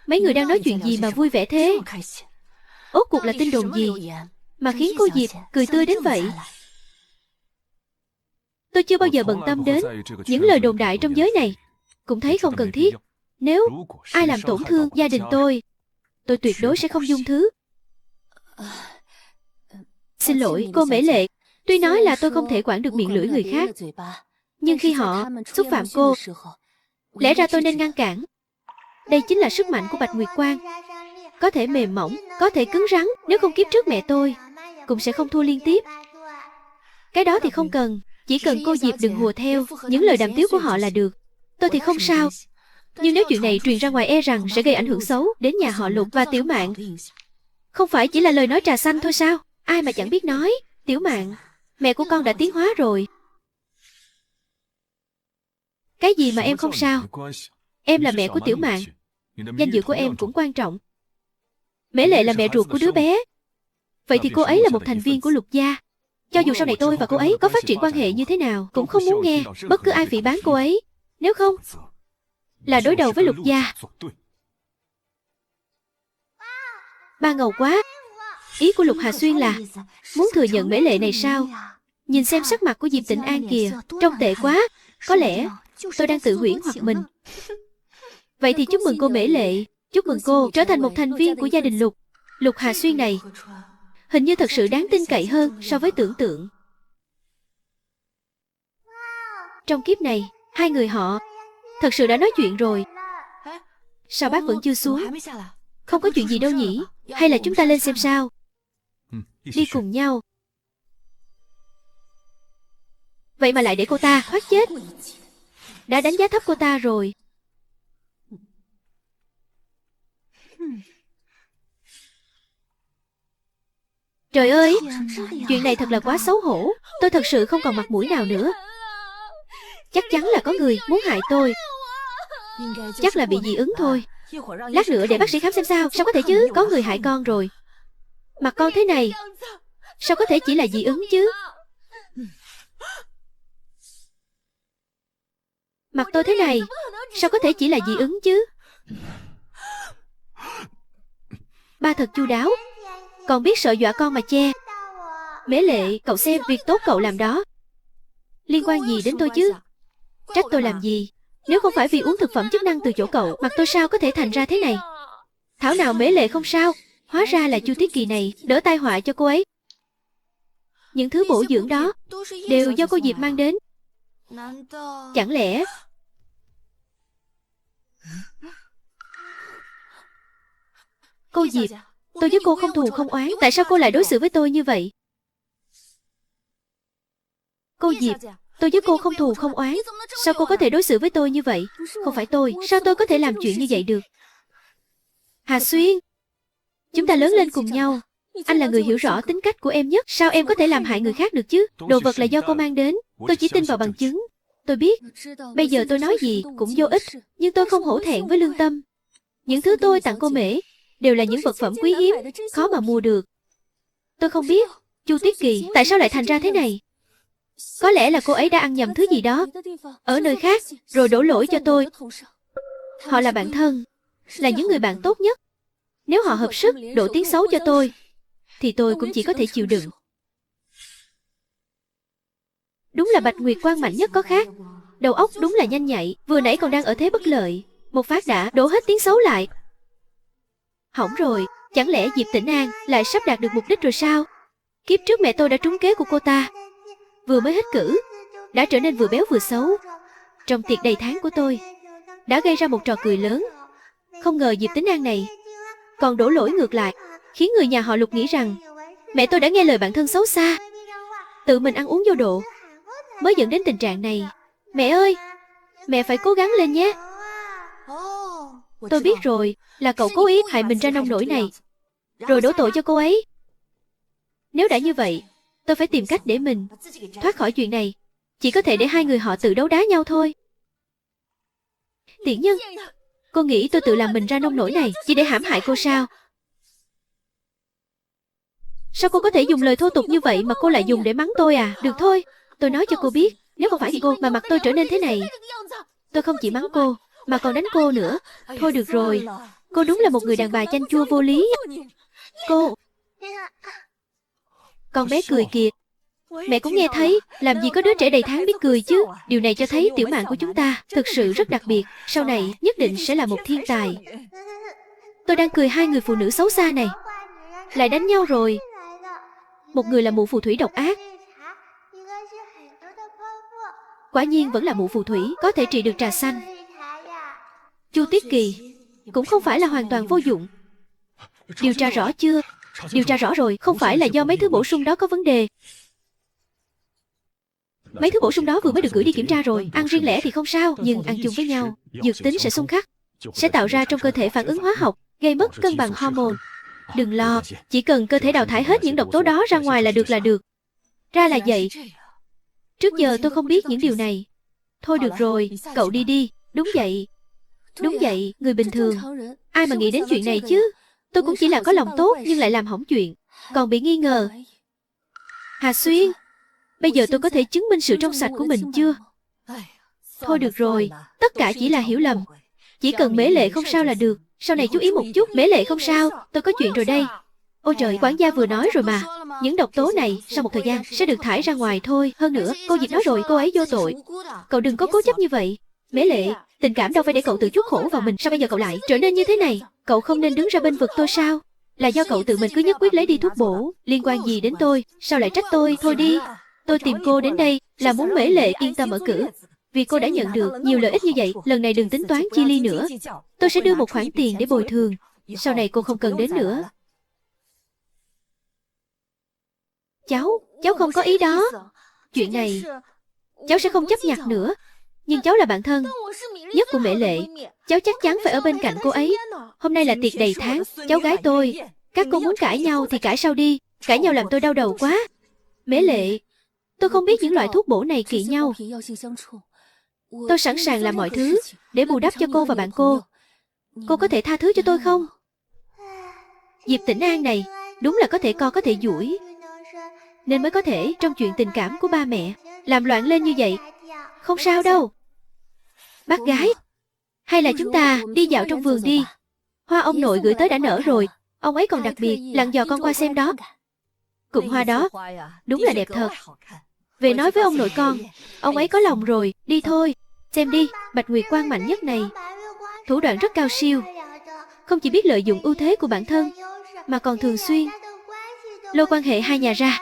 Mấy người đang nói chuyện gì mà vui vẻ thế? Rốt cuộc là tin đồn gì mà khiến cô Diệp cười tươi đến vậy? Tôi chưa bao giờ bận tâm đến những lời đồn đại trong giới này, cũng thấy không cần thiết. Nếu ai làm tổn thương gia đình tôi tuyệt đối sẽ không dung thứ. Xin lỗi, cô Mễ Lệ. Tuy nói là tôi không thể quản được miệng lưỡi người khác, nhưng khi họ xúc phạm cô, lẽ ra tôi nên ngăn cản. Đây chính là sức mạnh của Bạch Nguyệt Quang. Có thể mềm mỏng, có thể cứng rắn. Nếu không kiếp trước mẹ tôi cũng sẽ không thua liên tiếp. Cái đó thì không cần. Chỉ cần cô Diệp đừng hùa theo những lời đàm tiếu của họ là được. Tôi thì không sao. Nhưng nếu chuyện này truyền ra ngoài e rằng sẽ gây ảnh hưởng xấu đến nhà họ Lục và Tiểu Mạn. Không phải chỉ là lời nói trà xanh thôi sao? Ai mà chẳng biết nói. Tiểu Mạn, mẹ của con đã tiến hóa rồi. Cái gì mà em không sao? Em là mẹ của Tiểu Mạn, danh dự của em cũng quan trọng. Mễ Lệ là mẹ ruột của đứa bé. Vậy thì cô ấy là một thành viên của Lục gia. Cho dù sau này tôi và cô ấy có phát triển quan hệ như thế nào, cũng không muốn nghe bất cứ ai phỉ báng cô ấy. Nếu không là đối đầu với Lục gia. Ba ngầu quá. Ý của Lục Hà Xuyên là muốn thừa nhận Mễ Lệ này sao? Nhìn xem sắc mặt của Diệp Tịnh An kìa, trông tệ quá. Có lẽ tôi đang tự huyễn hoặc mình. Vậy thì chúc mừng cô Mễ Lệ. Chúc mừng cô trở thành một thành viên của gia đình Lục. Lục Hà Xuyên này hình như thật sự đáng tin cậy hơn so với tưởng tượng. Trong kiếp này, hai người họ thật sự đã nói chuyện rồi. Sao bác vẫn chưa xuống? Không có chuyện gì đâu nhỉ? Hay là chúng ta lên xem sao? Đi cùng nhau. Vậy mà lại để cô ta thoát chết. Đã đánh giá thấp cô ta rồi. Trời ơi, chuyện này thật là quá xấu hổ. Tôi thật sự không còn mặt mũi nào nữa. Chắc chắn là có người muốn hại tôi. Chắc là bị dị ứng thôi. Lát nữa để bác sĩ khám xem sao. Sao có thể chứ? Có người hại con rồi. Mặt con thế này, sao có thể chỉ là dị ứng chứ? Mặt tôi thế này, sao có thể chỉ là dị ứng chứ? Ba thật chu đáo, còn biết sợ dọa con mà che. Mễ Lệ, cậu xem việc tốt cậu làm đó liên quan gì đến tôi chứ? Trách tôi làm gì? Nếu không phải vì uống thực phẩm chức năng từ chỗ cậu, mặt tôi sao có thể thành ra thế này? Thảo nào Mễ Lệ không sao. Hóa ra là Chu Tiết Kỳ này đỡ tai họa cho cô ấy. Những thứ bổ dưỡng đó đều do cô Diệp mang đến. Chẳng lẽ cô Diệp, tôi với cô không thù không oán, tại sao cô lại đối xử với tôi như vậy? Cô Diệp, tôi với cô không thù không oán, sao cô có thể đối xử với tôi như vậy? Không phải tôi, sao tôi có thể làm chuyện như vậy được? Hà Xuyên, chúng ta lớn lên cùng nhau. Anh là người hiểu rõ tính cách của em nhất. Sao em có thể làm hại người khác được chứ? Đồ vật là do cô mang đến. Tôi chỉ tin vào bằng chứng. Tôi biết, bây giờ tôi nói gì cũng vô ích, nhưng tôi không hổ thẹn với lương tâm. Những thứ tôi tặng cô Mễ đều là những vật phẩm quý hiếm, khó mà mua được. Tôi không biết Chu Tiết Kỳ tại sao lại thành ra thế này. Có lẽ là cô ấy đã ăn nhầm thứ gì đó ở nơi khác, rồi đổ lỗi cho tôi. Họ là bạn thân, là những người bạn tốt nhất. Nếu họ hợp sức đổ tiếng xấu cho tôi, thì tôi cũng chỉ có thể chịu đựng. Đúng là Bạch Nguyệt Quang mạnh nhất có khác. Đầu óc đúng là nhanh nhạy. Vừa nãy còn đang ở thế bất lợi, một phát đã đổ hết tiếng xấu lại. Hỏng rồi, chẳng lẽ Diệp Tĩnh An lại sắp đạt được mục đích rồi sao? Kiếp trước mẹ tôi đã trúng kế của cô ta. Vừa mới hết cử, đã trở nên vừa béo vừa xấu. Trong tiệc đầy tháng của tôi, đã gây ra một trò cười lớn. Không ngờ Diệp Tĩnh An này còn đổ lỗi ngược lại, khiến người nhà họ Lục nghĩ rằng mẹ tôi đã nghe lời bạn thân xấu xa, tự mình ăn uống vô độ, mới dẫn đến tình trạng này. Mẹ ơi, mẹ phải cố gắng lên nhé. Tôi biết rồi, là cậu cố ý hại mình ra nông nỗi này, rồi đổ tội cho cô ấy. Nếu đã như vậy, Tôi phải tìm cách để mình thoát khỏi chuyện này. Chỉ có thể để hai người họ tự đấu đá nhau thôi. Tiện nhân, cô nghĩ tôi tự làm mình ra nông nỗi này chỉ để hãm hại cô sao? Sao cô có thể dùng lời thô tục như vậy mà cô lại dùng để mắng tôi à? Được thôi, tôi nói cho cô biết, nếu không phải vì cô mà mặt tôi trở nên thế này, tôi không chỉ mắng cô mà còn đánh cô nữa. Thôi được rồi, cô đúng là một người đàn bà chanh chua vô lý. Cô... Con bé cười kìa. Mẹ cũng nghe thấy, làm gì có đứa trẻ đầy tháng biết cười chứ. Điều này cho thấy tiểu mạng của chúng ta thực sự rất đặc biệt. Sau này nhất định sẽ là một thiên tài. Tôi đang cười hai người phụ nữ xấu xa này lại đánh nhau rồi. Một người là mụ phù thủy độc ác. Quả nhiên vẫn là mụ phù thủy, có thể trị được trà xanh. Chu Tiết Kỳ cũng không phải là hoàn toàn vô dụng. Điều tra rõ chưa? Điều tra rõ rồi, không phải là do mấy thứ bổ sung đó có vấn đề. Mấy thứ bổ sung đó vừa mới được gửi đi kiểm tra rồi. Ăn riêng lẻ thì không sao, nhưng ăn chung với nhau, dược tính sẽ xung khắc, sẽ tạo ra trong cơ thể phản ứng hóa học, gây mất cân bằng hormone. Đừng lo, chỉ cần cơ thể đào thải hết những độc tố đó ra ngoài là được. Ra là vậy. Trước giờ tôi không biết những điều này. Thôi được rồi, cậu đi đi. Đúng vậy, người bình thường ai mà nghĩ đến chuyện này chứ. Tôi cũng chỉ là có lòng tốt nhưng lại làm hỏng chuyện, còn bị nghi ngờ. Hà Xuyên, bây giờ tôi có thể chứng minh sự trong sạch của mình chưa? Thôi được rồi, tất cả chỉ là hiểu lầm. Chỉ cần Mễ Lệ không sao là được. Sau này chú ý một chút. Mễ Lệ không sao, tôi có chuyện rồi đây. Ôi trời, quản gia vừa nói rồi mà. Những độc tố này sau một thời gian sẽ được thải ra ngoài thôi. Hơn nữa, cô Diệp nói rồi, cô ấy vô tội. Cậu đừng có cố chấp như vậy. Mễ Lệ, tình cảm đâu phải để cậu tự chuốc khổ vào mình. Sao bây giờ cậu lại trở nên như thế này? Cậu không nên đứng ra bên vực tôi sao? Là do cậu tự mình cứ nhất quyết lấy đi thuốc bổ. Liên quan gì đến tôi? Sao lại trách tôi? Thôi đi. Tôi tìm cô đến đây là muốn Mễ Lệ yên tâm ở cử. Vì cô đã nhận được nhiều lợi ích như vậy, lần này đừng tính toán chi ly nữa. Tôi sẽ đưa một khoản tiền để bồi thường. Sau này cô không cần đến nữa. Cháu không có ý đó. Chuyện này cháu sẽ không chấp nhặt nữa. Nhưng cháu là bạn thân nhất của Mễ Lệ, cháu chắc chắn phải ở bên cạnh cô ấy. Hôm nay là tiệc đầy tháng, cháu gái tôi. Các cô muốn cãi nhau thì cãi sau đi. Cãi nhau làm tôi đau đầu quá. Mễ Lệ, tôi không biết những loại thuốc bổ này kỵ nhau. Tôi sẵn sàng làm mọi thứ để bù đắp cho cô và bạn cô. Cô có thể tha thứ cho tôi không? Diệp Tĩnh An này đúng là có thể co có thể duỗi, nên mới có thể trong chuyện tình cảm của ba mẹ làm loạn lên như vậy. Không sao đâu. Bác gái, hay là chúng ta đi dạo trong vườn đi. Hoa ông nội gửi tới đã nở rồi. Ông ấy còn đặc biệt dặn dò con qua xem đó. Cụm hoa đó đúng là đẹp thật. Về nói với ông nội con, ông ấy có lòng rồi. Đi thôi, xem đi. Bạch Nguyệt Quang mạnh nhất này thủ đoạn rất cao siêu. Không chỉ biết lợi dụng ưu thế của bản thân, mà còn thường xuyên lôi quan hệ hai nhà ra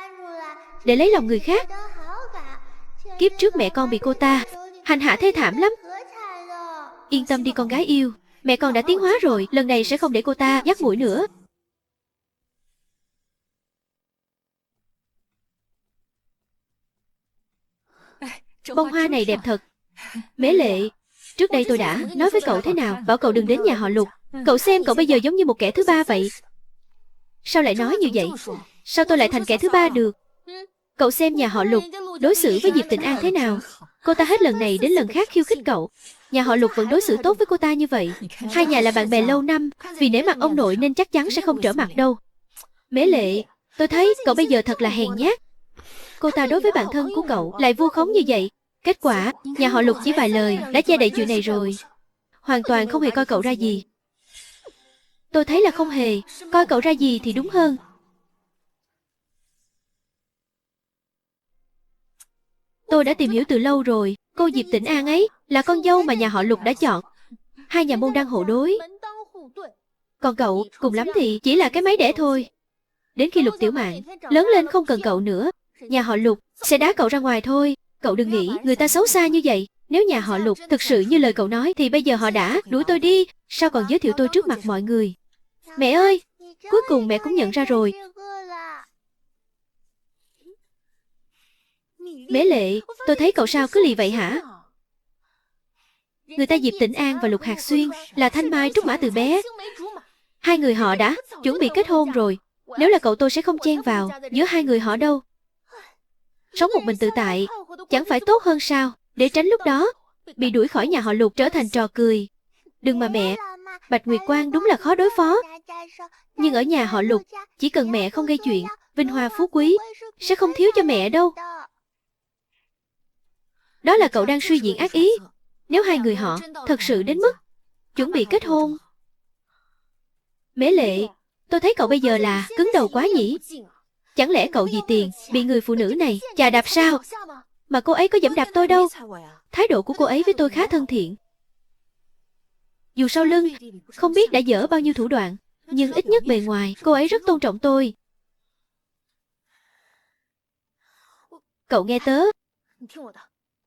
để lấy lòng người khác. Kiếp trước mẹ con bị cô ta hành hạ thê thảm lắm. Yên tâm đi con gái yêu, mẹ con đã tiến hóa rồi. Lần này sẽ không để cô ta dắt mũi nữa. Bông hoa này đẹp thật. Mễ Lệ, trước đây tôi đã nói với cậu thế nào, bảo cậu đừng đến nhà họ Lục. Cậu xem cậu bây giờ giống như một kẻ thứ ba vậy. Sao lại nói như vậy? Sao tôi lại thành kẻ thứ ba được? Cậu xem nhà họ Lục đối xử với Diệp Tĩnh An thế nào. Cô ta hết lần này đến lần khác khiêu khích cậu. Nhà họ Lục vẫn đối xử tốt với cô ta như vậy. Hai nhà là bạn bè lâu năm, vì nể mặt ông nội nên chắc chắn sẽ không trở mặt đâu. Mễ Lệ, tôi thấy cậu bây giờ thật là hèn nhát. Cô ta đối với bạn thân của cậu lại vu khống như vậy. Kết quả, nhà họ Lục chỉ vài lời đã che đậy chuyện này rồi. Hoàn toàn không hề coi cậu ra gì. Tôi thấy là không hề coi cậu ra gì thì đúng hơn. Tôi đã tìm hiểu từ lâu rồi. Cô Diệp Tĩnh An ấy là con dâu mà nhà họ Lục đã chọn. Hai nhà môn đang hộ đối. Còn cậu cùng lắm thì chỉ là cái máy đẻ thôi. Đến khi Lục Tiểu Mạn lớn lên không cần cậu nữa, nhà họ Lục sẽ đá cậu ra ngoài thôi. Cậu đừng nghĩ người ta xấu xa như vậy. Nếu nhà họ Lục thực sự như lời cậu nói thì bây giờ họ đã đuổi tôi đi. Sao còn giới thiệu tôi trước mặt mọi người? Mẹ ơi, cuối cùng mẹ cũng nhận ra rồi. Mễ Lệ, tôi thấy cậu sao cứ lì vậy hả? Người ta Diệp Tĩnh An và Lục Hạt Xuyên là thanh mai trúc mã từ bé. Hai người họ đã chuẩn bị kết hôn rồi. Nếu là cậu tôi sẽ không chen vào giữa hai người họ đâu. sống một mình tự tại, chẳng phải tốt hơn sao? Để tránh lúc đó bị đuổi khỏi nhà họ Lục trở thành trò cười. Đừng mà mẹ, Bạch Nguyệt Quang đúng là khó đối phó. Nhưng ở nhà họ Lục, chỉ cần mẹ không gây chuyện, vinh hoa phú quý sẽ không thiếu cho mẹ đâu. Đó là cậu đang suy diễn ác ý. Nếu hai người họ thật sự đến mức chuẩn bị kết hôn. Mễ Lệ, tôi thấy cậu bây giờ là cứng đầu quá nhỉ? Chẳng lẽ cậu vì tiền bị người phụ nữ này chà đạp sao? Mà cô ấy có giẫm đạp tôi đâu. Thái độ của cô ấy với tôi khá thân thiện. Dù sau lưng không biết đã dở bao nhiêu thủ đoạn, nhưng ít nhất bề ngoài cô ấy rất tôn trọng tôi. Cậu nghe tớ.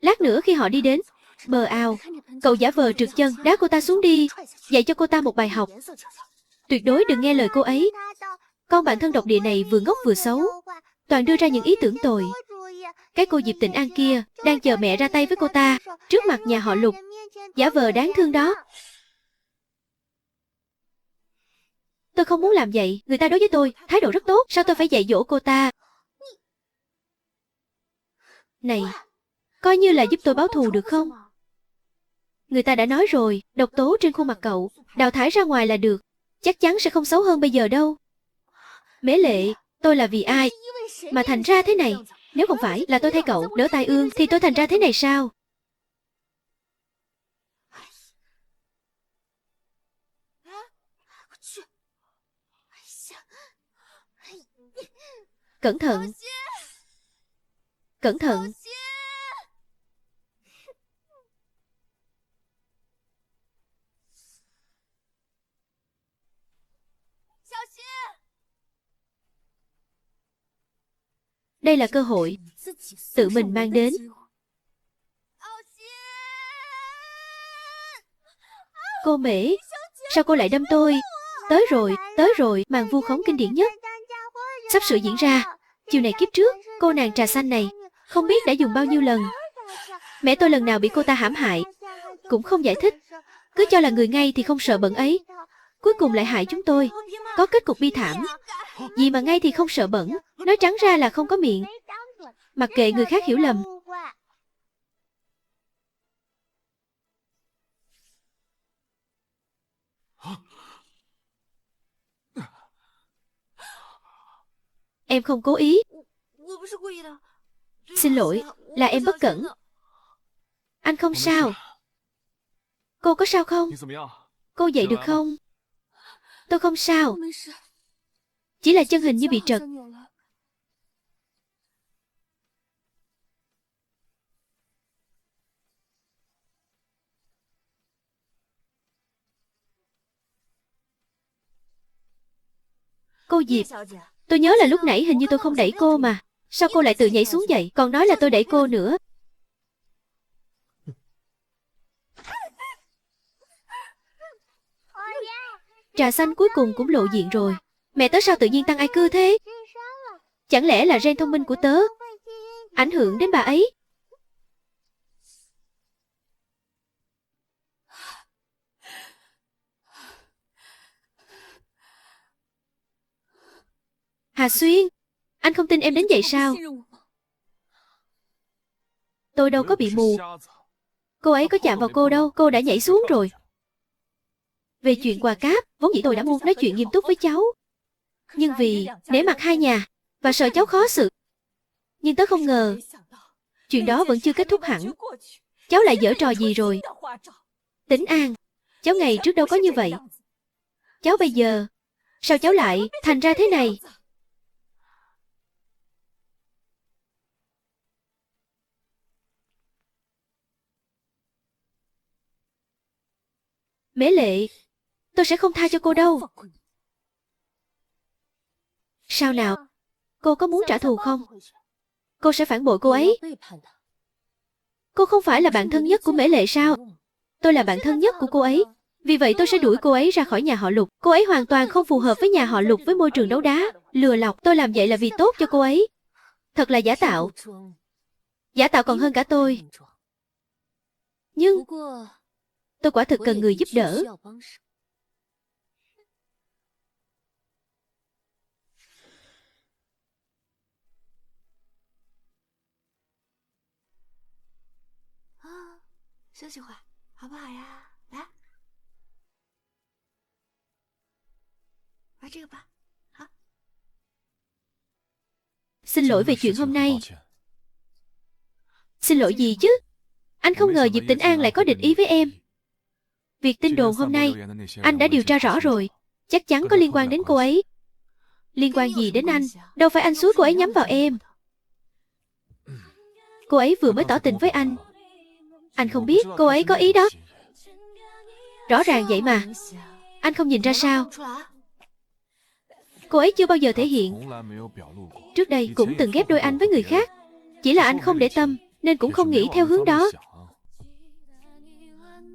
Lát nữa khi họ đi đến bờ ao, cậu giả vờ trượt chân đá cô ta xuống đi, dạy cho cô ta một bài học. Tuyệt đối đừng nghe lời cô ấy. Con bạn thân độc địa này vừa ngốc vừa xấu, toàn đưa ra những ý tưởng tồi. Cái cô Diệp Tịnh An kia đang chờ mẹ ra tay với cô ta trước mặt nhà họ Lục, giả vờ đáng thương đó. Tôi không muốn làm vậy. Người ta đối với tôi thái độ rất tốt, sao tôi phải dạy dỗ cô ta? Này, coi như là giúp tôi báo thù được không? Người ta đã nói rồi, độc tố trên khuôn mặt cậu đào thải ra ngoài là được, chắc chắn sẽ không xấu hơn bây giờ đâu. Mễ Lệ, tôi là vì ai mà thành ra thế này? Nếu không phải là tôi thay cậu đỡ tai ương thì tôi thành ra thế này sao? Cẩn thận. Cẩn thận. Đây là cơ hội tự mình mang đến. Cô Mễ, sao cô lại đâm tôi? Tới rồi, màn vu khống kinh điển nhất sắp sửa diễn ra. Chiều này kiếp trước, cô nàng trà xanh này không biết đã dùng bao nhiêu lần. Mẹ tôi lần nào bị cô ta hãm hại cũng không giải thích, cứ cho là người ngay thì không sợ bẩn ấy, cuối cùng lại hại chúng tôi, có kết cục bi thảm. Gì mà ngay thì không sợ bẩn, nói trắng ra là không có miệng. Mặc kệ người khác hiểu lầm. Em không cố ý. Xin lỗi, là em bất cẩn. Anh không sao. Cô có sao không? Cô dậy được không? Tôi không sao. Chỉ là chân hình như bị trật. Cô Diệp, tôi nhớ là lúc nãy hình như tôi không đẩy cô mà. Sao cô lại tự nhảy xuống vậy, còn nói là tôi đẩy cô nữa? Trà xanh cuối cùng cũng lộ diện rồi. Mẹ tớ sao tự nhiên tăng IQ thế? Chẳng lẽ là gen thông minh của tớ ảnh hưởng đến bà ấy? Hà Xuyên, anh không tin em đến vậy sao? Tôi đâu có bị mù. Cô ấy có chạm vào cô đâu, cô đã nhảy xuống rồi. Về chuyện quà cáp, vốn dĩ tôi đã muốn nói chuyện nghiêm túc với cháu. Nhưng vì nể mặt hai nhà và sợ cháu khó xử. Nhưng tớ không ngờ chuyện đó vẫn chưa kết thúc hẳn. Cháu lại giở trò gì rồi? Tĩnh An, cháu ngày trước đâu có như vậy. Cháu bây giờ, sao cháu lại thành ra thế này? Mễ Lệ, tôi sẽ không tha cho cô đâu. Sao nào? Cô có muốn trả thù không? Cô sẽ phản bội cô ấy. Cô không phải là bạn thân nhất của Mễ Lệ sao? Tôi là bạn thân nhất của cô ấy. Vì vậy tôi sẽ đuổi cô ấy ra khỏi nhà họ Lục. Cô ấy hoàn toàn không phù hợp với nhà họ Lục, với môi trường đấu đá, lừa lọc. Tôi làm vậy là vì tốt cho cô ấy. Thật là giả tạo. Giả tạo còn hơn cả tôi. Nhưng tôi quả thực cần người giúp đỡ. Xin lỗi về chuyện hôm nay. Xin lỗi gì chứ? Anh không ngờ Diệp Tĩnh An lại có địch ý với em. Việc tin đồn hôm nay, anh đã điều tra rõ rồi. Chắc chắn có liên quan đến cô ấy. Liên quan gì đến anh? Đâu phải anh xúi cô ấy nhắm vào em. Cô ấy vừa mới tỏ tình với anh. Anh không biết cô ấy có ý đó. Rõ ràng vậy mà. Anh không nhìn ra sao? Cô ấy chưa bao giờ thể hiện. Trước đây cũng từng ghép đôi anh với người khác. Chỉ là anh không để tâm, nên cũng không nghĩ theo hướng đó.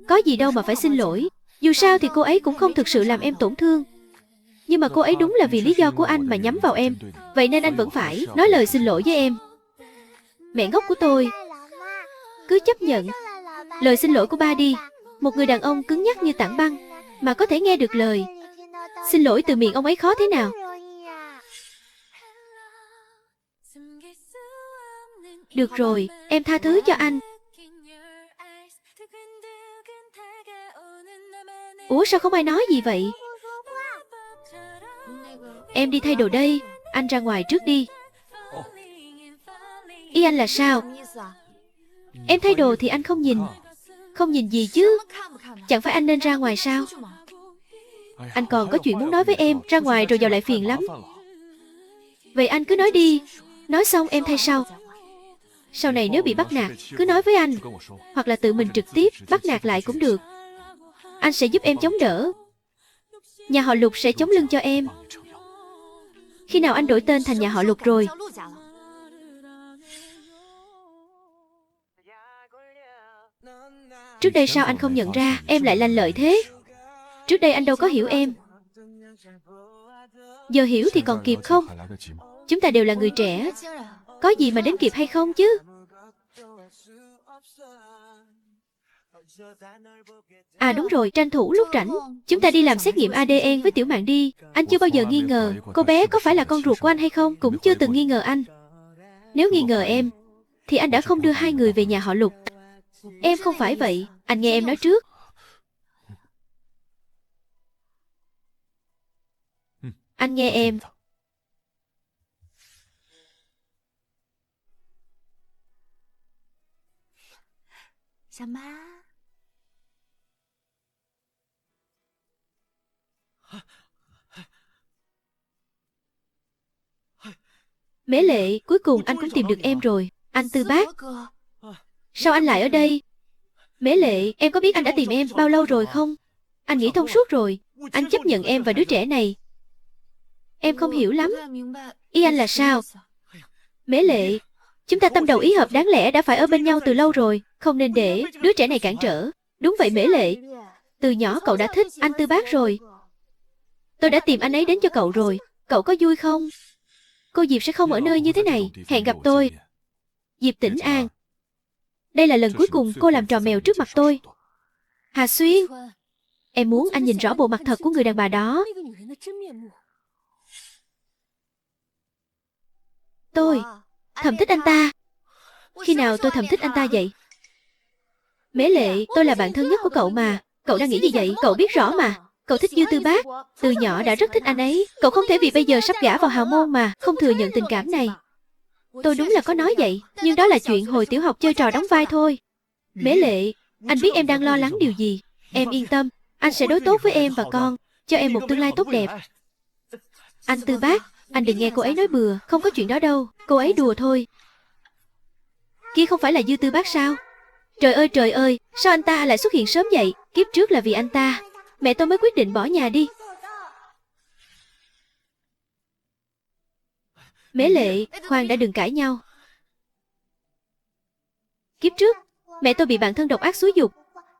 Có gì đâu mà phải xin lỗi. Dù sao thì cô ấy cũng không thực sự làm em tổn thương. Nhưng mà cô ấy đúng là vì lý do của anh mà nhắm vào em. Vậy nên anh vẫn phải nói lời xin lỗi với em. Mẹ ngốc của tôi, cứ chấp nhận lời xin lỗi của ba đi. Một người đàn ông cứng nhắc như tảng băng mà có thể nghe được lời xin lỗi từ miệng ông ấy khó thế nào. Được rồi, em tha thứ cho anh. Ủa sao không ai nói gì vậy? Em đi thay đồ đây. Anh ra ngoài trước đi. Ý anh là sao? Em thay đồ thì anh không nhìn. Không nhìn gì chứ? Chẳng phải anh nên ra ngoài sao? Anh còn có chuyện muốn nói với em. Ra ngoài rồi vào lại phiền lắm. Vậy anh cứ nói đi. Nói xong em thay sau. Sau này nếu bị bắt nạt, cứ nói với anh. Hoặc là tự mình trực tiếp bắt nạt lại cũng được. Anh sẽ giúp em chống đỡ. Nhà họ Lục sẽ chống lưng cho em. Khi nào anh đổi tên thành nhà họ Lục rồi? Trước đây sao anh không nhận ra em lại lanh lợi thế? Trước đây anh đâu có hiểu em. Giờ hiểu thì còn kịp không? Chúng ta đều là người trẻ. Có gì mà đến kịp hay không chứ? À đúng rồi, tranh thủ lúc rảnh chúng ta đi làm xét nghiệm ADN với Tiểu Mạn đi. Anh chưa bao giờ nghi ngờ cô bé có phải là con ruột của anh hay không. Cũng chưa từng nghi ngờ anh. Nếu nghi ngờ em thì anh đã không đưa hai người về nhà họ Lục. Em không phải vậy. Anh nghe em nói trước. Anh nghe em. Mễ Lệ, cuối cùng anh cũng tìm được em rồi. Anh Tư Bác. Sao anh lại ở đây? Mễ Lệ, em có biết anh đã tìm em bao lâu rồi không? Anh nghĩ thông suốt rồi. Anh chấp nhận em và đứa trẻ này. Em không hiểu lắm. Ý anh là sao? Mễ Lệ, chúng ta tâm đầu ý hợp, đáng lẽ đã phải ở bên nhau từ lâu rồi. Không nên để đứa trẻ này cản trở. Đúng vậy Mễ Lệ. Từ nhỏ cậu đã thích anh Tư Bác rồi. Tôi đã tìm anh ấy đến cho cậu rồi. Cậu có vui không? Cô Diệp sẽ không ở nơi như thế này. Hẹn gặp tôi. Diệp Tĩnh An. Đây là lần cuối cùng cô làm trò mèo trước mặt tôi. Hà Xuyên, em muốn anh nhìn rõ bộ mặt thật của người đàn bà đó. Tôi thầm thích anh ta. Khi nào tôi thầm thích anh ta vậy? Mễ Lệ, tôi là bạn thân nhất của cậu mà. Cậu đang nghĩ gì vậy? Cậu biết rõ mà. Cậu thích Dư Tư Bác. Từ nhỏ đã rất thích anh ấy. Cậu không thể vì bây giờ sắp gả vào hào môn mà không thừa nhận tình cảm này. Tôi đúng là có nói vậy. Nhưng đó là chuyện hồi tiểu học chơi trò đóng vai thôi. Mễ Lệ, anh biết em đang lo lắng điều gì. Em yên tâm. Anh sẽ đối tốt với em và con. Cho em một tương lai tốt đẹp. Anh Tư Bác, anh đừng nghe cô ấy nói bừa. Không có chuyện đó đâu. Cô ấy đùa thôi. Kia không phải là Dư Tư Bác sao? Trời ơi, sao anh ta lại xuất hiện sớm vậy? Kiếp trước là vì anh ta mẹ tôi mới quyết định bỏ nhà đi. Mễ Lệ, khoan đã, đừng cãi nhau. Kiếp trước, mẹ tôi bị bạn thân độc ác xúi giục,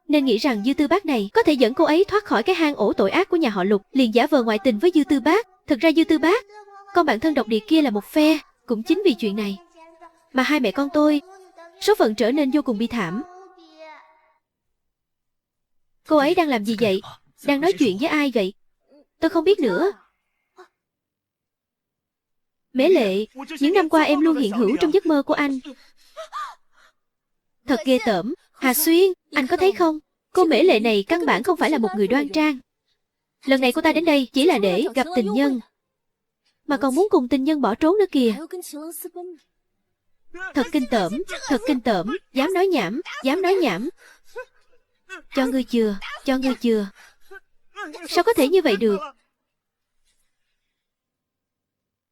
nên nghĩ rằng Dư Tư Bác này có thể dẫn cô ấy thoát khỏi cái hang ổ tội ác của nhà họ Lục, liền giả vờ ngoại tình với Dư Tư Bác. Thực ra Dư Tư Bác, con bạn thân độc địa kia là một phe. Cũng chính vì chuyện này mà hai mẹ con tôi số phận trở nên vô cùng bi thảm. Cô ấy đang làm gì vậy? Đang nói chuyện với ai vậy? Tôi không biết nữa. Mễ Lệ, những năm qua em luôn hiện hữu trong giấc mơ của anh. Thật ghê tởm. Hà Xuyên, anh có thấy không? Cô Mễ Lệ này căn bản không phải là một người đoan trang. Lần này cô ta đến đây chỉ là để gặp tình nhân, mà còn muốn cùng tình nhân bỏ trốn nữa kìa. Thật kinh tởm, thật kinh tởm. Dám nói nhảm, dám nói nhảm. Cho ngươi chừa, cho ngươi chừa. Sao có thể như vậy được?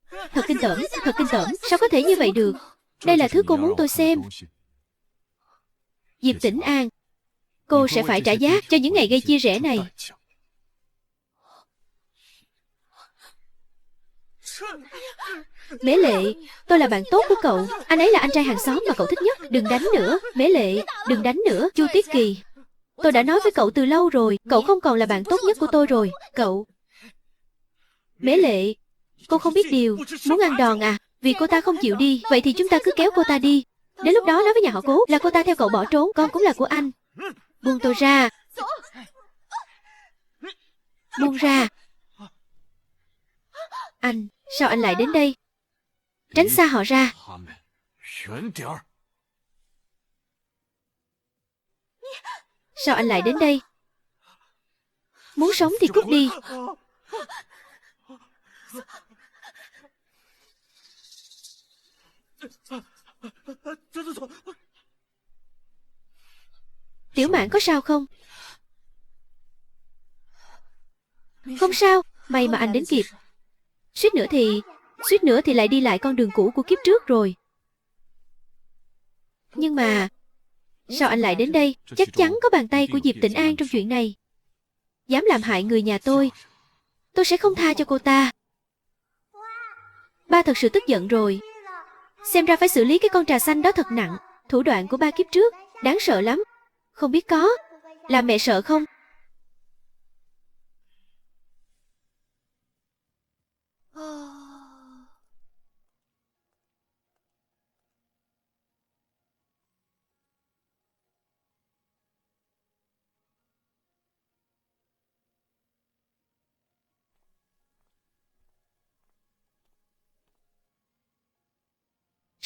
Thật kinh tởm, thật kinh tởm. Sao có thể như vậy được? Đây là thứ cô muốn tôi xem. Diệp Tĩnh An, cô sẽ phải trả giá cho những ngày gây chia rẽ này. Mễ Lệ, tôi là bạn tốt của cậu. Anh ấy là anh trai hàng xóm mà cậu thích nhất. Đừng đánh nữa, Mễ Lệ, đừng đánh nữa. Chu Tiết Kỳ, tôi đã nói với cậu từ lâu rồi, cậu không còn là bạn tốt nhất của tôi rồi. Cậu... Mễ Lệ, cô không biết điều. Muốn ăn đòn à? Vì cô ta không chịu đi, vậy thì chúng ta cứ kéo cô ta đi. Đến lúc đó nói với nhà họ Cố là cô ta theo cậu bỏ trốn. Con cũng là của anh. Buông tôi ra. Buông ra. Anh, sao anh lại đến đây? Tránh xa họ ra. Sao anh lại đến đây? Muốn sống thì cút đi. Tiểu Mạn có sao không? Không sao, may mà anh đến kịp. Suýt nữa thì lại đi lại con đường cũ của kiếp trước rồi. Nhưng mà sao anh lại đến đây? Chắc chắn có bàn tay của Diệp Tĩnh An trong chuyện này. Dám làm hại người nhà tôi sẽ không tha cho cô ta. Ba thật sự tức giận rồi. Xem ra phải xử lý cái con trà xanh đó thật nặng. Thủ đoạn của ba kiếp trước đáng sợ lắm. Không biết có làm mẹ sợ không?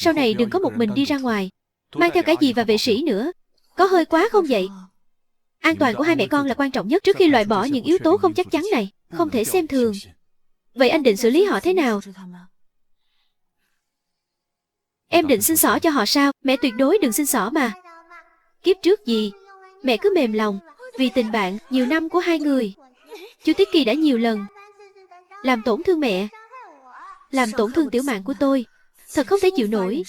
Sau này đừng có một mình đi ra ngoài. Mang theo cái gì và vệ sĩ nữa. Có hơi quá không vậy? An toàn của hai mẹ con là quan trọng nhất. Trước khi loại bỏ những yếu tố không chắc chắn này, không thể xem thường. Vậy anh định xử lý họ thế nào? Em định xin xỏ cho họ sao? Mẹ tuyệt đối đừng xin xỏ mà. Kiếp trước gì? Mẹ cứ mềm lòng. Vì tình bạn nhiều năm của hai người, chú Tiết Kỳ đã nhiều lần làm tổn thương mẹ, làm tổn thương Tiểu Mạn của tôi. Thật không thể chịu nổi.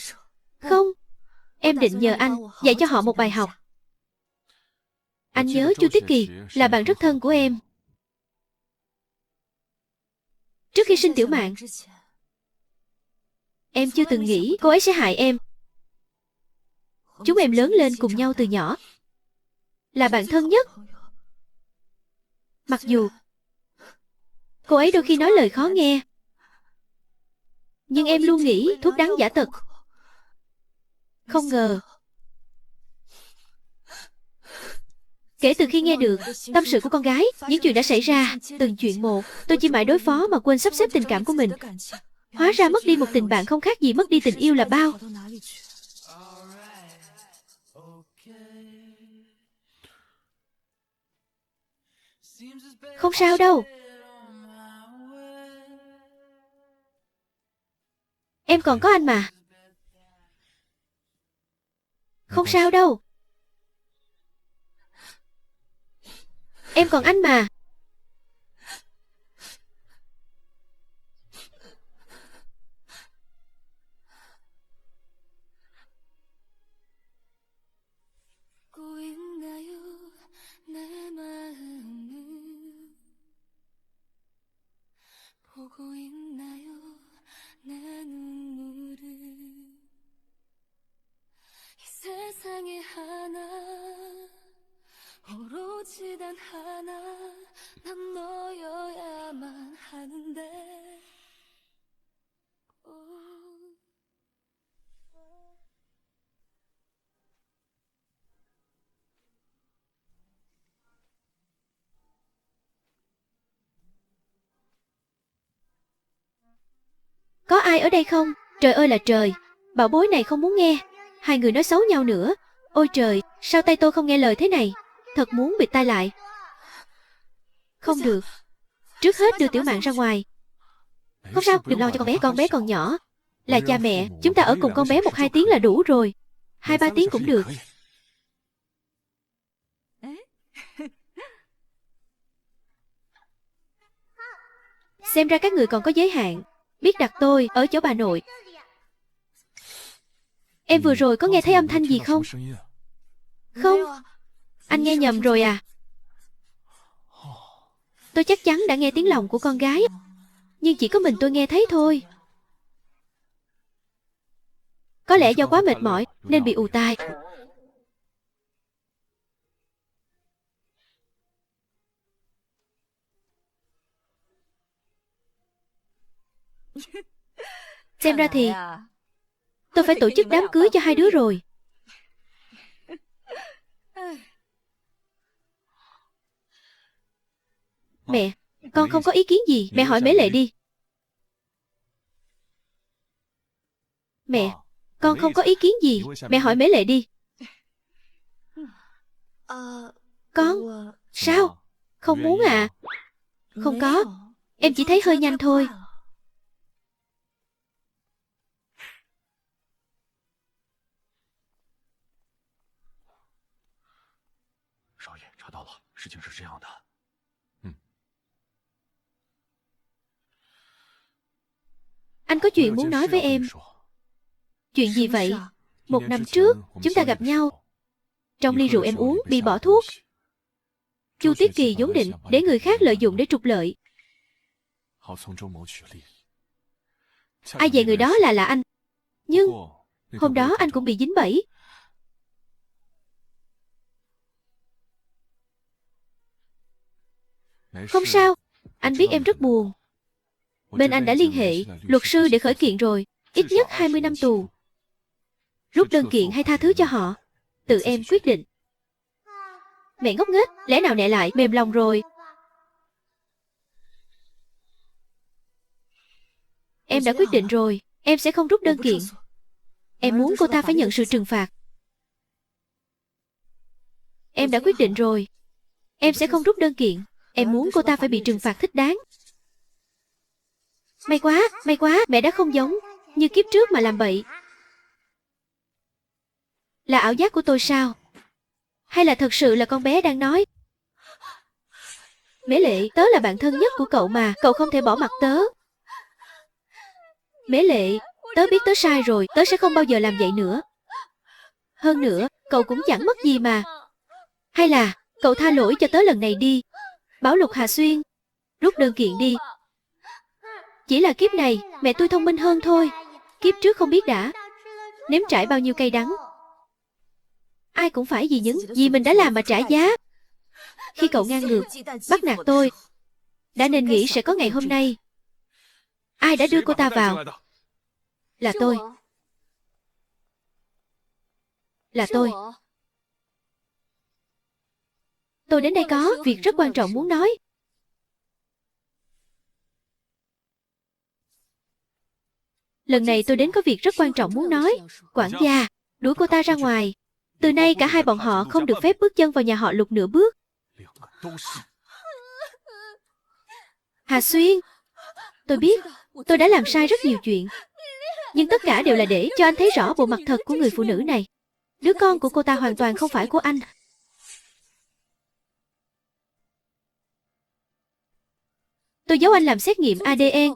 Không, em định nhờ anh dạy cho họ một bài học. Anh nhớ Chu Tiết Kỳ là bạn rất thân của em. Trước khi sinh Tiểu Mạn, em chưa từng nghĩ cô ấy sẽ hại em. Chúng em lớn lên cùng nhau từ nhỏ, là bạn thân nhất. Mặc dù cô ấy đôi khi nói lời khó nghe, nhưng em luôn nghĩ thuốc đắng giả tật. Không ngờ, kể từ khi nghe được tâm sự của con gái, những chuyện đã xảy ra, từng chuyện một, tôi chỉ mãi đối phó mà quên sắp xếp tình cảm của mình. Hóa ra mất đi một tình bạn không khác gì mất đi tình yêu là bao. Không sao đâu. Em còn có anh mà. Không sao đâu. Em còn anh mà. 오로지 단 하나 난 너여야만 하는데 Có ai ở đây không? Trời ơi là trời, bảo bối này không muốn nghe. Hai người nói xấu nhau nữa. Ôi trời, sao tay tôi không nghe lời thế này? Thật muốn bịt tai lại. Không được. Trước hết đưa Tiểu Mạn ra ngoài. Không sao, đừng lo cho con bé còn nhỏ. Là cha mẹ, chúng ta ở cùng con bé 1-2 tiếng là đủ rồi. 2-3 tiếng cũng được. Xem ra các người còn có giới hạn. Biết đặt tôi ở chỗ bà nội. Em vừa rồi có nghe thấy âm thanh gì không? Không. Anh nghe nhầm rồi à? Tôi chắc chắn đã nghe tiếng lòng của con gái. Nhưng chỉ có mình tôi nghe thấy thôi. Có lẽ do quá mệt mỏi nên bị ù tai. Xem ra thì tôi phải tổ chức đám cưới cho hai đứa rồi. Mẹ, con không có ý kiến gì. Mẹ hỏi Mễ Lệ đi. Mẹ, con không có ý kiến gì. Mẹ hỏi Mễ Lệ đi. Con? Sao? Không muốn à? Không có. Em chỉ thấy hơi nhanh thôi. Anh có chuyện muốn nói với em. Chuyện gì vậy? 1 năm trước, chúng ta gặp nhau. Trong ly rượu em uống bị bỏ thuốc. Chu Tiết Kỳ vốn định để người khác lợi dụng để trục lợi. Ai về người đó là anh. Nhưng hôm đó anh cũng bị dính bẫy. Không sao. Anh biết em rất buồn. Bên anh đã liên hệ luật sư để khởi kiện rồi. Ít nhất 20 năm tù. Rút đơn kiện hay tha thứ cho họ, tự em quyết định. Mẹ ngốc nghếch, lẽ nào nẹ lại mềm lòng rồi. Em đã quyết định rồi. Em sẽ không rút đơn kiện. Em muốn cô ta phải nhận sự trừng phạt. Em đã quyết định rồi. Em sẽ không rút đơn kiện. Em muốn cô ta phải bị trừng phạt thích đáng. May quá, mẹ đã không giống như kiếp trước mà làm bậy. Là ảo giác của tôi sao? Hay là thật sự là con bé đang nói? Mễ Lệ, tớ là bạn thân nhất của cậu mà, cậu không thể bỏ mặc tớ. Mễ Lệ, tớ biết tớ sai rồi, tớ sẽ không bao giờ làm vậy nữa. Hơn nữa, cậu cũng chẳng mất gì mà. Hay là, cậu tha lỗi cho tớ lần này đi. Bảo Lục Hà Xuyên rút đơn kiện đi. Chỉ là kiếp này, mẹ tôi thông minh hơn thôi. Kiếp trước không biết đã nếm trải bao nhiêu cay đắng. Ai cũng phải vì những gì mình đã làm mà trả giá. Khi cậu ngang ngược, bắt nạt tôi, đã nên nghĩ sẽ có ngày hôm nay. Ai đã đưa cô ta vào? Là tôi. Là tôi. Tôi đến đây có việc rất quan trọng muốn nói. Lần này tôi đến có việc rất quan trọng muốn nói. Quản gia, đuổi cô ta ra ngoài. Từ nay cả hai bọn họ không được phép bước chân vào nhà họ Lục nửa bước. Hà Xuyên, tôi biết tôi đã làm sai rất nhiều chuyện. Nhưng tất cả đều là để cho anh thấy rõ bộ mặt thật của người phụ nữ này. Đứa con của cô ta hoàn toàn không phải của anh. Tôi giấu anh làm xét nghiệm ADN.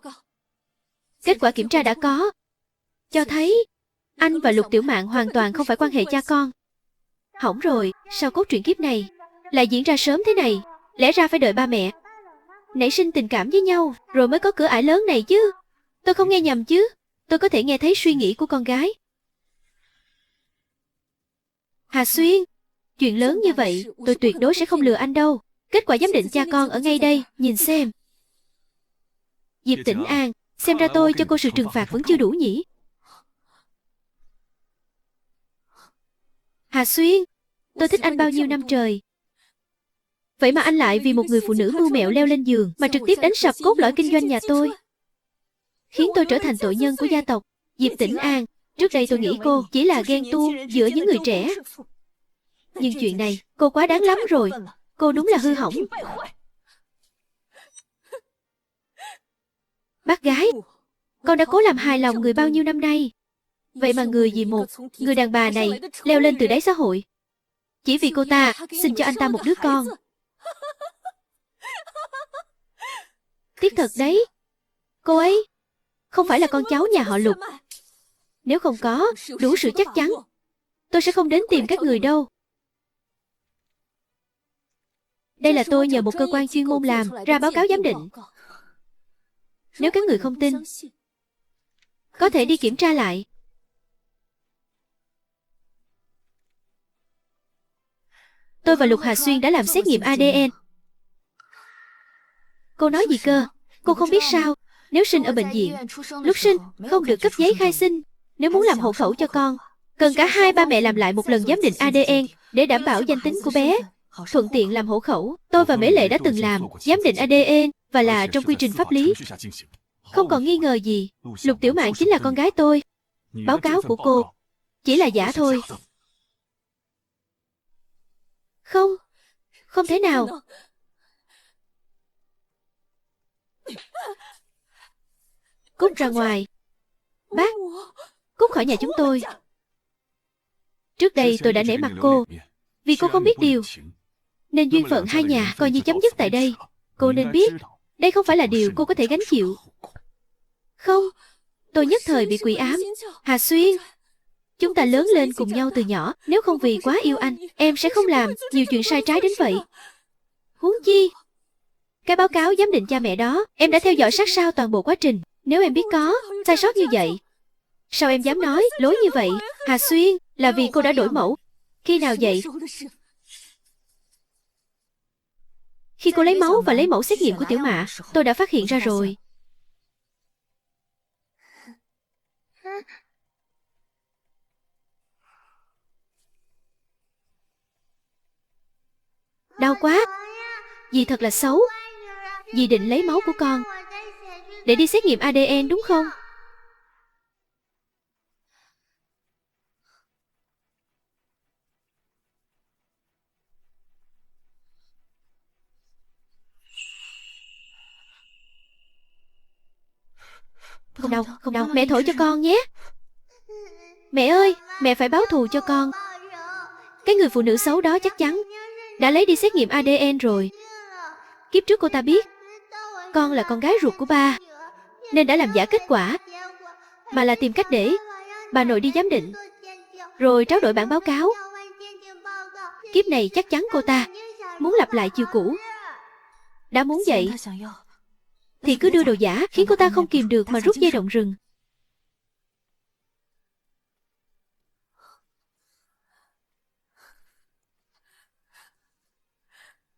Kết quả kiểm tra đã có, cho thấy anh và Lục Tiểu Mạn hoàn toàn không phải quan hệ cha con. Hỏng rồi, sao cốt truyện kiếp này lại diễn ra sớm thế này? Lẽ ra phải đợi ba mẹ nảy sinh tình cảm với nhau rồi mới có cửa ải lớn này chứ. Tôi không nghe nhầm chứ? Tôi có thể nghe thấy suy nghĩ của con gái. Hà Xuyên, chuyện lớn như vậy tôi tuyệt đối sẽ không lừa anh đâu. Kết quả giám định cha con ở ngay đây, nhìn xem. Diệp Tĩnh An, xem ra tôi cho cô sự trừng phạt vẫn chưa đủ nhỉ? Hà Xuyên, tôi thích anh bao nhiêu năm trời. Vậy mà anh lại vì một người phụ nữ mưu mẹo leo lên giường mà trực tiếp đánh sập cốt lõi kinh doanh nhà tôi, khiến tôi trở thành tội nhân của gia tộc. Diệp Tĩnh An, trước đây tôi nghĩ cô chỉ là ghen tuông giữa những người trẻ. Nhưng chuyện này, cô quá đáng lắm rồi. Cô đúng là hư hỏng. Bác gái, con đã cố làm hài lòng người bao nhiêu năm nay. Vậy mà người vì một người đàn bà này leo lên từ đáy xã hội. Chỉ vì cô ta xin cho anh ta một đứa con. Tiếc thật đấy. Cô ấy không phải là con cháu nhà họ Lục. Nếu không có đủ sự chắc chắn, tôi sẽ không đến tìm các người đâu. Đây là tôi nhờ một cơ quan chuyên môn làm ra báo cáo giám định. Nếu các người không tin, có thể đi kiểm tra lại. Tôi và Lục Hà Xuyên đã làm xét nghiệm ADN. Cô nói gì cơ? Cô không biết sao? Nếu sinh ở bệnh viện, lúc sinh không được cấp giấy khai sinh. Nếu muốn làm hộ khẩu cho con, cần cả hai ba mẹ làm lại một lần giám định ADN để đảm bảo danh tính của bé, thuận tiện làm hộ khẩu. Tôi và Mễ Lệ đã từng làm giám định ADN và là trong quy trình pháp lý. Không còn nghi ngờ gì, Lục Tiểu Mạn chính là con gái tôi. Báo cáo của cô chỉ là giả thôi. Không, không thể nào. Cút ra ngoài. Bác, cút khỏi nhà chúng tôi. Trước đây tôi đã nể mặt cô, vì cô không biết điều, nên duyên phận hai nhà coi như chấm dứt tại đây. Cô nên biết, đây không phải là điều cô có thể gánh chịu. Không, tôi nhất thời bị quỷ ám. Hà Xuyên, chúng ta lớn lên cùng nhau từ nhỏ. Nếu không vì quá yêu anh, em sẽ không làm nhiều chuyện sai trái đến vậy. Huống chi, cái báo cáo giám định cha mẹ đó, em đã theo dõi sát sao toàn bộ quá trình. Nếu em biết có sai sót như vậy, sao em dám nói lối như vậy? Hà Xuyên, là vì cô đã đổi mẫu. Khi nào vậy? Khi cô lấy máu và lấy mẫu xét nghiệm của Tiểu Mạ, tôi đã phát hiện ra rồi. Đau quá. Dì thật là xấu. Dì định lấy máu của con để đi xét nghiệm ADN đúng không? Không đau, không đau. Mẹ thổi cho con nhé. Mẹ ơi, mẹ phải báo thù cho con. Cái người phụ nữ xấu đó chắc chắn đã lấy đi xét nghiệm ADN rồi. Kiếp trước cô ta biết con là con gái ruột của ba, nên đã làm giả kết quả, mà là tìm cách để bà nội đi giám định, rồi tráo đổi bản báo cáo. Kiếp này chắc chắn cô ta muốn lặp lại chiêu cũ. Đã muốn vậy thì cứ đưa đồ giả, khiến cô ta không kìm được mà rút dây động rừng.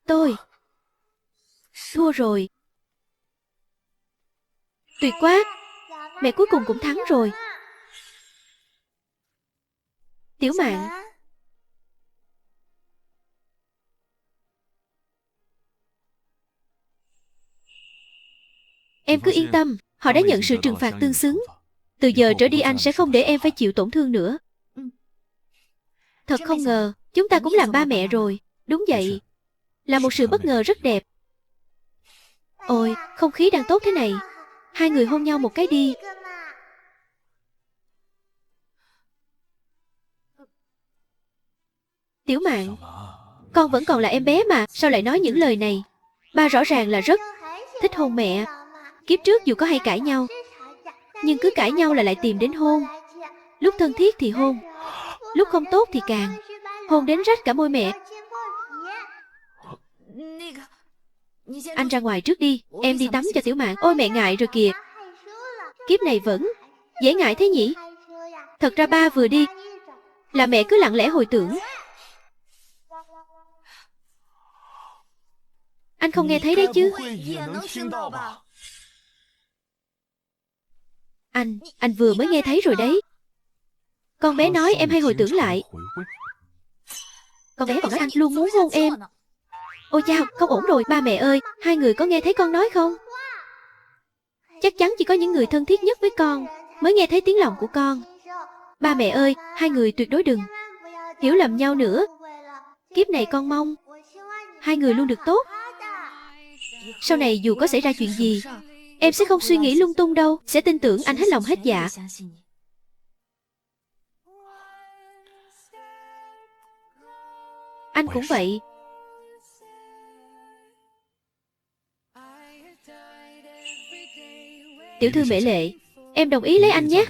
Tôi thua rồi. Tuyệt quá. Mẹ cuối cùng cũng thắng rồi. Tiểu Mạn, em cứ yên tâm, họ đã nhận sự trừng phạt tương xứng. Từ giờ trở đi anh sẽ không để em phải chịu tổn thương nữa. Thật không ngờ, chúng ta cũng làm ba mẹ rồi. Đúng vậy, là một sự bất ngờ rất đẹp. Ôi, không khí đang tốt thế này. Hai người hôn nhau một cái đi. Tiểu Mạn, con vẫn còn là em bé mà, sao lại nói những lời này? Ba rõ ràng là rất thích hôn mẹ. Kiếp trước dù có hay cãi nhau, nhưng cứ cãi nhau là lại tìm đến hôn. Lúc thân thiết thì hôn, lúc không tốt thì càng hôn đến rách cả môi mẹ. Anh ra ngoài trước đi, em đi tắm cho Tiểu Mạn. Ôi mẹ ngại rồi kìa. Kiếp này vẫn dễ ngại thế nhỉ? Thật ra ba vừa đi là mẹ cứ lặng lẽ hồi tưởng. Anh không nghe thấy đấy chứ? Anh vừa mới nghe thấy rồi đấy. Con bé nói em hay hồi tưởng lại. Con bé còn nói anh luôn muốn hôn em. Ôi chao, không ổn rồi. Ba mẹ ơi, hai người có nghe thấy con nói không? Chắc chắn chỉ có những người thân thiết nhất với con mới nghe thấy tiếng lòng của con. Ba mẹ ơi, hai người tuyệt đối đừng hiểu lầm nhau nữa. Kiếp này con mong hai người luôn được tốt. Sau này dù có xảy ra chuyện gì, em sẽ không suy nghĩ lung tung đâu, sẽ tin tưởng anh hết lòng hết dạ. Anh cũng vậy. Tiểu thư Mễ Lệ, em đồng ý lấy anh nhé.